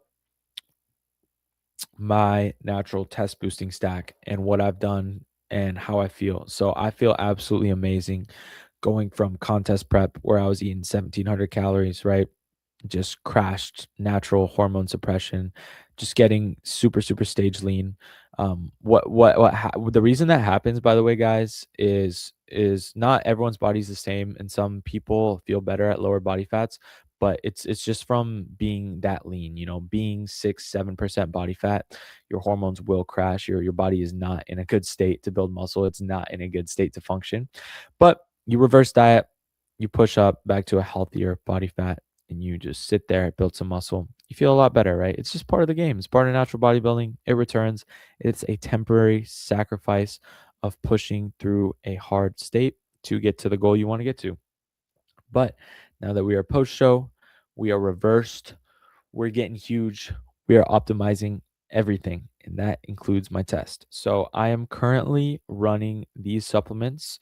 my natural test boosting stack and what I've done and how I feel. So I feel absolutely amazing going from contest prep where I was eating 1700 calories, right? Just crashed natural hormone suppression, just getting super stage lean. The reason that happens, by the way, guys, is not everyone's body's the same, and some people feel better at lower body fats, but it's just from being that lean. Being 6-7% body fat, your hormones will crash. Your body is not in a good state to build muscle. It's not in a good state to function. But you reverse diet, you push up back to a healthier body fat, and you just sit there, build some muscle, you feel a lot better, right? It's just part of the game. It's part of natural bodybuilding. It returns. It's a temporary sacrifice of pushing through a hard state to get to the goal you want to get to. But now that we are post show, we are reversed, we're getting huge, we are optimizing everything, and that includes my test. So I am currently running these supplements.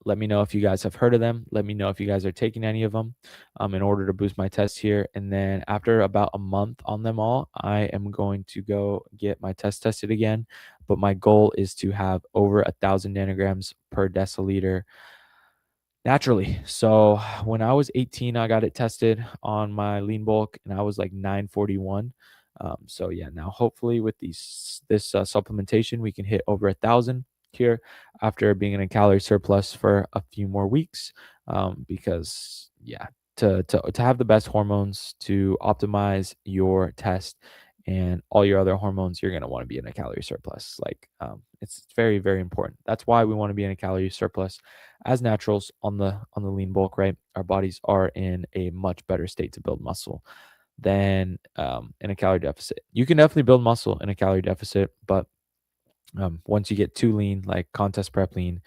Let me know if you guys have heard of them. Let me know if you guys are taking any of them in order to boost my test here. And then after about a month on them all, I am going to go get my test tested again. But my goal is to have over 1,000 nanograms per deciliter naturally. So when I was 18, I got it tested on my lean bulk, and I was like 941. So yeah, now hopefully with this supplementation, we can hit over 1,000 here after being in a calorie surplus for a few more weeks. Because yeah, to have the best hormones, to optimize your test and all your other hormones, you're gonna want to be in a calorie surplus. Like it's very important. That's why we want to be in a calorie surplus as naturals on the lean bulk, right? Our bodies are in a much better state to build muscle than in a calorie deficit. You can definitely build muscle in a calorie deficit, but once you get too lean, like contest prep lean,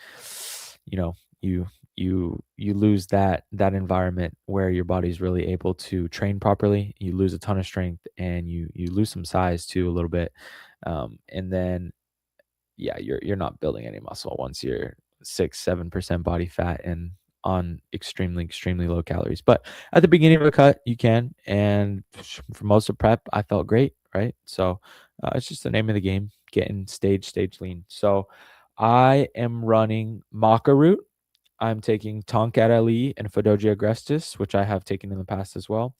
you know, you you lose that environment where your body's really able to train properly. You lose a ton of strength, and you lose some size too a little bit, and then yeah, you're not building any muscle once you're 6-7% body fat and on extremely low calories. But at the beginning of a cut, you can, and for most of prep, I felt great, right? So it's just the name of the game, getting stage lean. So I am running maca root. I'm taking Tonkat Ali and Phaedogia agrestis, which I have taken in the past as well.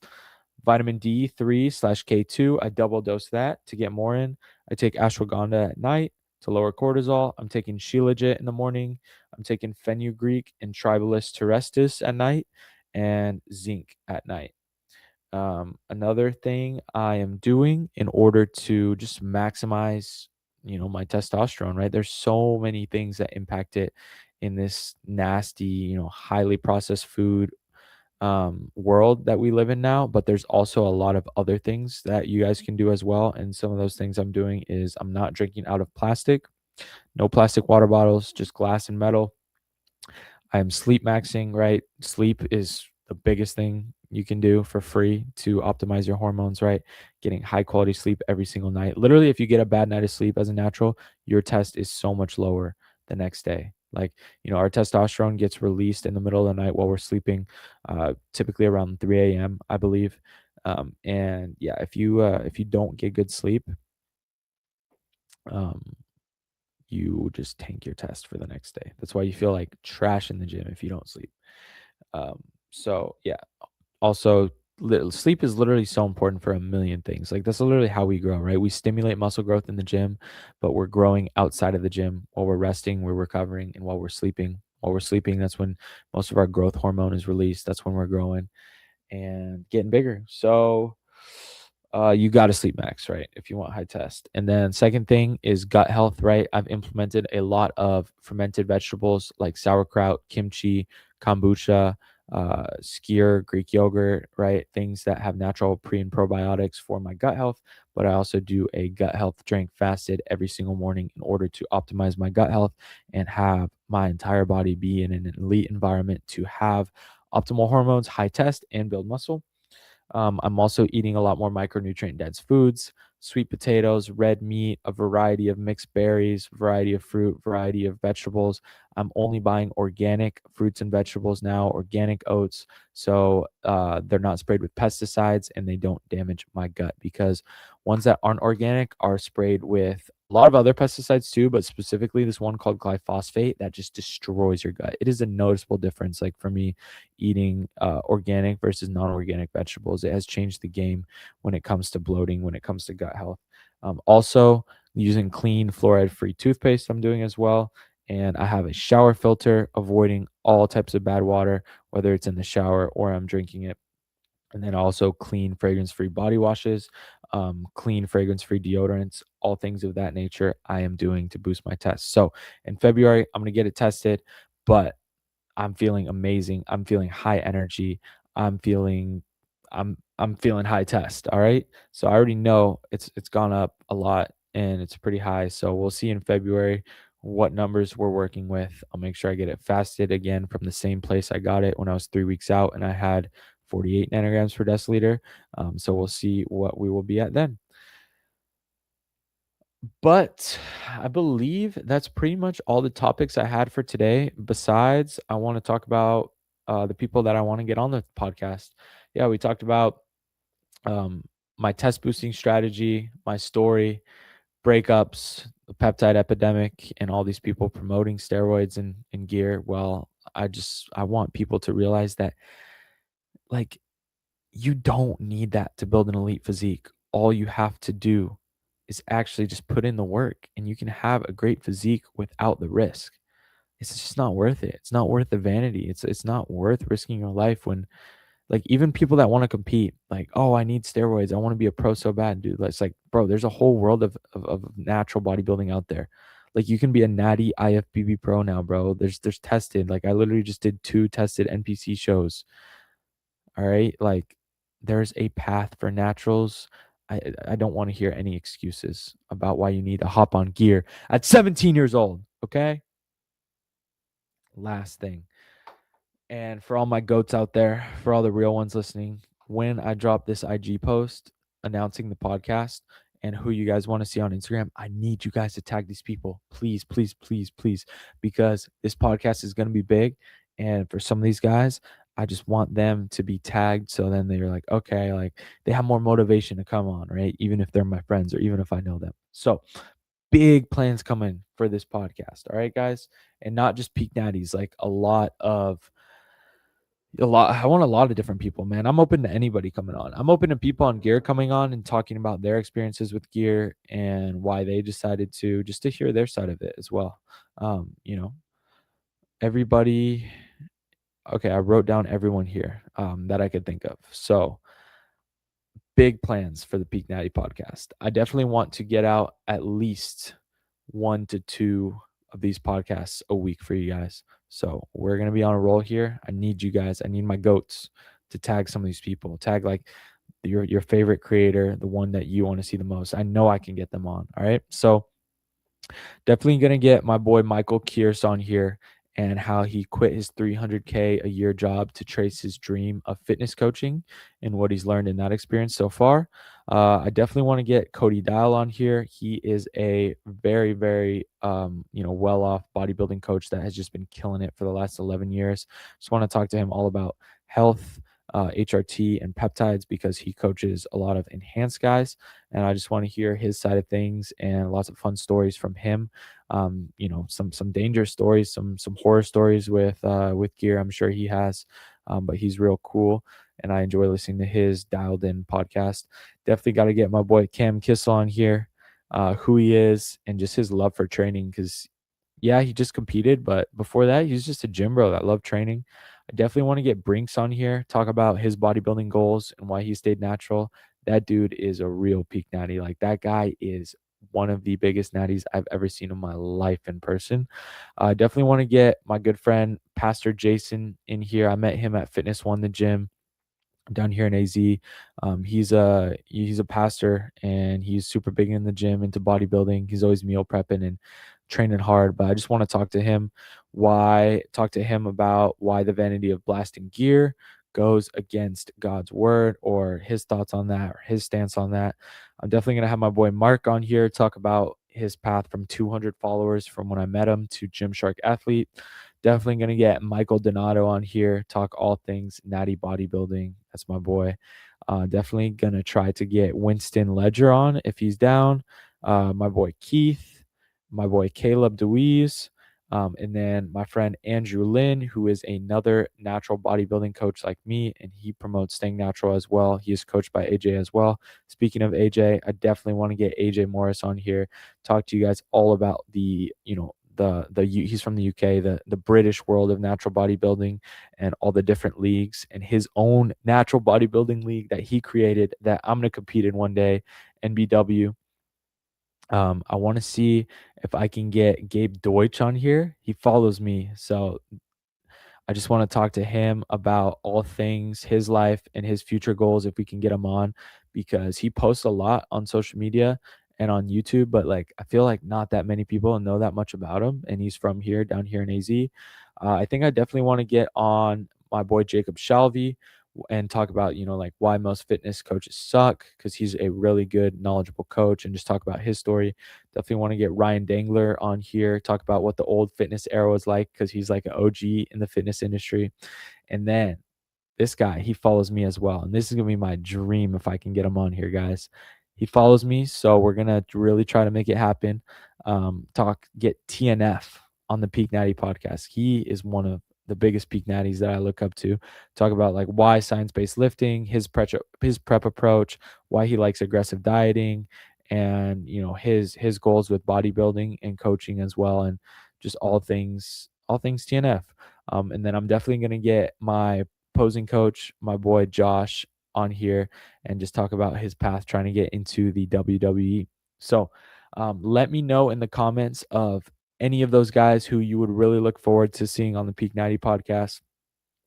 Vitamin D3/K2, I double dose that to get more in. I take ashwagandha at night to lower cortisol. I'm taking Shilajit in the morning. I'm taking fenugreek and Tribolus terrestis at night, and zinc at night. Another thing I am doing in order to just maximize, my testosterone, right? There's so many things that impact it in this nasty, highly processed food world that we live in now, but there's also a lot of other things that you guys can do as well. And some of those things I'm doing is I'm not drinking out of plastic, no plastic water bottles, just glass and metal. I'm sleep maxing, right? Sleep is the biggest thing you can do for free to optimize your hormones, right? Getting high quality sleep every single night. Literally, if you get a bad night of sleep as a natural, your test is so much lower the next day. Like, our testosterone gets released in the middle of the night while we're sleeping, typically around 3 a.m., I believe. And yeah, if you don't get good sleep, um, you just tank your test for the next day. That's why you feel like trash in the gym if you don't sleep. So yeah, also sleep is literally so important for a million things. Like that's literally how we grow, right? We stimulate muscle growth in the gym, but we're growing outside of the gym while we're resting, we're recovering, and while we're sleeping. While we're sleeping, that's when most of our growth hormone is released. That's when we're growing and getting bigger. So You got to sleep max, right? If you want high test. And then second thing is gut health, right? I've implemented a lot of fermented vegetables like sauerkraut, kimchi, kombucha, skyr, Greek yogurt, right? Things that have natural pre and probiotics for my gut health. But I also do a gut health drink fasted every single morning in order to optimize my gut health and have my entire body be in an elite environment to have optimal hormones, high test, and build muscle. I'm also eating a lot more micronutrient dense foods, sweet potatoes, red meat, a variety of mixed berries, variety of fruit, variety of vegetables. I'm only buying organic fruits and vegetables now, organic oats. So they're not sprayed with pesticides and they don't damage my gut, because ones that aren't organic are sprayed with a lot of other pesticides too, but specifically this one called glyphosate that just destroys your gut. It is a noticeable difference. Like for me, eating organic versus non-organic vegetables, it has changed the game when it comes to bloating, when it comes to gut health. Also using clean fluoride-free toothpaste I'm doing as well. And I have a shower filter, avoiding all types of bad water, whether it's in the shower or I'm drinking it. And then also clean fragrance-free body washes, clean fragrance-free deodorants, all things of that nature I am doing to boost my test. So in February, I'm going to get it tested, but I'm feeling amazing. I'm feeling high energy. I'm feeling I'm feeling high test, all right? So I already know it's gone up a lot and it's pretty high. So we'll see in February what numbers we're working with. I'll make sure I get it fasted again from the same place I got it when I was 3 weeks out and I had 48 nanograms per deciliter. So we'll see what we will be at then. But I believe that's pretty much all the topics I had for today. Besides, I want to talk about the people that I want to get on the podcast. Yeah, we talked about um, my test boosting strategy, my story, breakups, the peptide epidemic, and all these people promoting steroids and gear. Well, I want people to realize that, like, you don't need that to build an elite physique. All you have to do is actually just put in the work and you can have a great physique without the risk. It's just not worth it. It's not worth the vanity. It's not worth risking your life when, like, even people that want to compete, like, oh, I need steroids. I want to be a pro so bad, dude. It's like, bro, there's a whole world of natural bodybuilding out there. Like you can be a natty IFBB pro now, bro. There's tested. Like I literally just did 2 tested NPC shows. All right. Like there's a path for naturals. I don't want to hear any excuses about why you need to hop on gear at 17 years old. Okay. Last thing. And for all my goats out there, for all the real ones listening, when I drop this IG post announcing the podcast and who you guys want to see on Instagram, I need you guys to tag these people. Please, please, please, please, because this podcast is going to be big. And for some of these guys, I just want them to be tagged. So then they're like, okay, like they have more motivation to come on, right? Even if they're my friends or even if I know them. So big plans coming for this podcast. All right, guys. And not just Peak Natties, like I want a lot of different people, man. I'm open to anybody coming on. I'm open to people on gear coming on and talking about their experiences with gear and why they decided to, just to hear their side of it as well. You know, everybody. Okay, I wrote down everyone here that I could think of. So big plans for the Peak Natty podcast. I definitely want to get out at least 1 to 2 of these podcasts a week for you guys. So we're gonna be on a roll here. I need you guys. I need my goats to tag some of these people. Tag like your favorite creator, the one that you want to see the most. I know I can get them on. All right. So definitely gonna get my boy Michael Kierce on here and how he quit his 300K a year job to trace his dream of fitness coaching and what he's learned in that experience so far. I definitely want to get Cody Dial on here. He is a very, very, well-off bodybuilding coach that has just been killing it for the last 11 years. Just want to talk to him all about health, HRT, and peptides because he coaches a lot of enhanced guys, and I just want to hear his side of things and lots of fun stories from him. Some dangerous stories, some horror stories with gear. I'm sure he has, but he's real cool, and I enjoy listening to his Dialed In podcast. Definitely got to get my boy Cam Kissel on here, who he is, and just his love for training. Because yeah, he just competed, but before that, he was just a gym bro that loved training. I definitely want to get Brinks on here, talk about his bodybuilding goals and why he stayed natural. that dude is a real peak natty. Like that guy is one of the biggest natties I've ever seen in my life in person. I definitely want to get my good friend Pastor Jason in here. I met him at Fitness One, the gym down here in AZ. He's a pastor and he's super big in the gym into bodybuilding. He's always meal prepping and training hard. But I just want to talk to him about why the vanity of blasting gear goes against God's word, or his thoughts on that, or his stance on that. I'm definitely gonna have my boy Mark on here talk about his path from 200 followers from when I met him to Gymshark athlete. Definitely going to get Michael Donato on here, talk all things natty bodybuilding. That's my boy. Definitely going to try to get Winston Ledger on if he's down. My boy Keith, my boy Caleb DeWeese, and then my friend Andrew Lynn, who is another natural bodybuilding coach like me, and he promotes staying natural as well. He is coached by AJ as well. Speaking of AJ, I definitely want to get AJ Morris on here, talk to you guys all about he's from the UK, the British world of natural bodybuilding and all the different leagues, and his own natural bodybuilding league that he created that I'm going to compete in one day, NBW. I want to see if I can get Gabe Deutsch on here. He follows me, so I just want to talk to him about all things his life and his future goals if we can get him on, because he posts a lot on social media and on YouTube, but like I feel like not that many people know that much about him, and he's from here down here in AZ. I think I definitely want to get on my boy Jacob Shalvey and talk about, like why most fitness coaches suck, because he's a really good knowledgeable coach, and just talk about his story. Definitely want to get Ryan Dangler on here, talk about what the old fitness era was like, because he's like an OG in the fitness industry. And then this guy, he follows me as well, and this is gonna be my dream if I can get him on here, guys. He follows me, so we're gonna really try to make it happen. Get TNF on the Peak Natty podcast. He is one of the biggest peak natties that I look up to. Talk about like why science-based lifting, his prep approach, why he likes aggressive dieting, and his goals with bodybuilding and coaching as well, and just all things TNF. And then I'm definitely gonna get my posing coach, my boy Josh, on here and just talk about his path trying to get into the WWE. So let me know in the comments of any of those guys who you would really look forward to seeing on the Peak 90 podcast,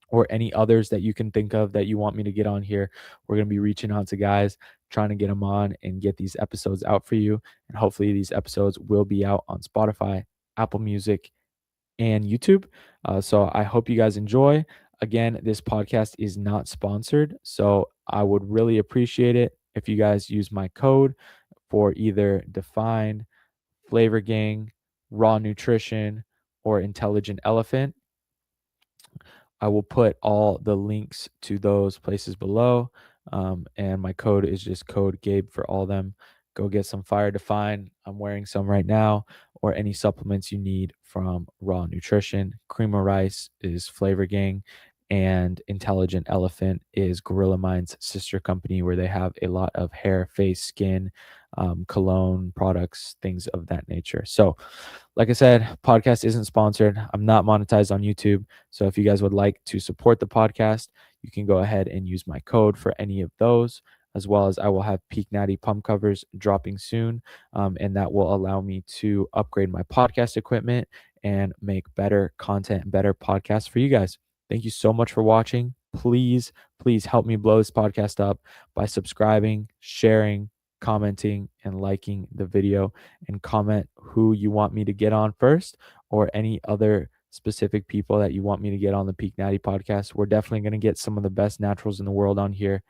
or any others that you can think of that you want me to get on here. We're going to be reaching out to guys, trying to get them on and get these episodes out for you. And hopefully these episodes will be out on Spotify, Apple Music, and YouTube. So I hope you guys enjoy. Again, this podcast is not sponsored, so I would really appreciate it if you guys use my code for either Define, Flavor Gang, Raw Nutrition, or Intelligent Elephant. I will put all the links to those places below. And my code is just code Gabe for all of them. Go get some Fire Define. I'm wearing some right now, or any supplements you need from Raw Nutrition. Cream of Rice is Flavor Gang, and Intelligent Elephant is Gorilla Mind's sister company, where they have a lot of hair, face, skin, cologne products, things of that nature. So, like I said, podcast isn't sponsored. I'm not monetized on YouTube. So if you guys would like to support the podcast, you can go ahead and use my code for any of those, as well as I will have Peak Natty pump covers dropping soon. And that will allow me to upgrade my podcast equipment and make better content and better podcasts for you guys. Thank you so much for watching. Please, please help me blow this podcast up by subscribing, sharing, commenting, and liking the video, and comment who you want me to get on first, or any other specific people that you want me to get on the Peak Natty podcast. We're definitely going to get some of the best naturals in the world on here.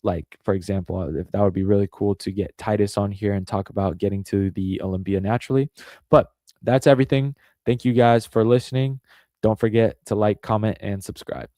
Like, for example, if that would be really cool to get Titus on here and talk about getting to the Olympia naturally. But that's everything. Thank you guys for listening. Don't forget to like, comment, and subscribe.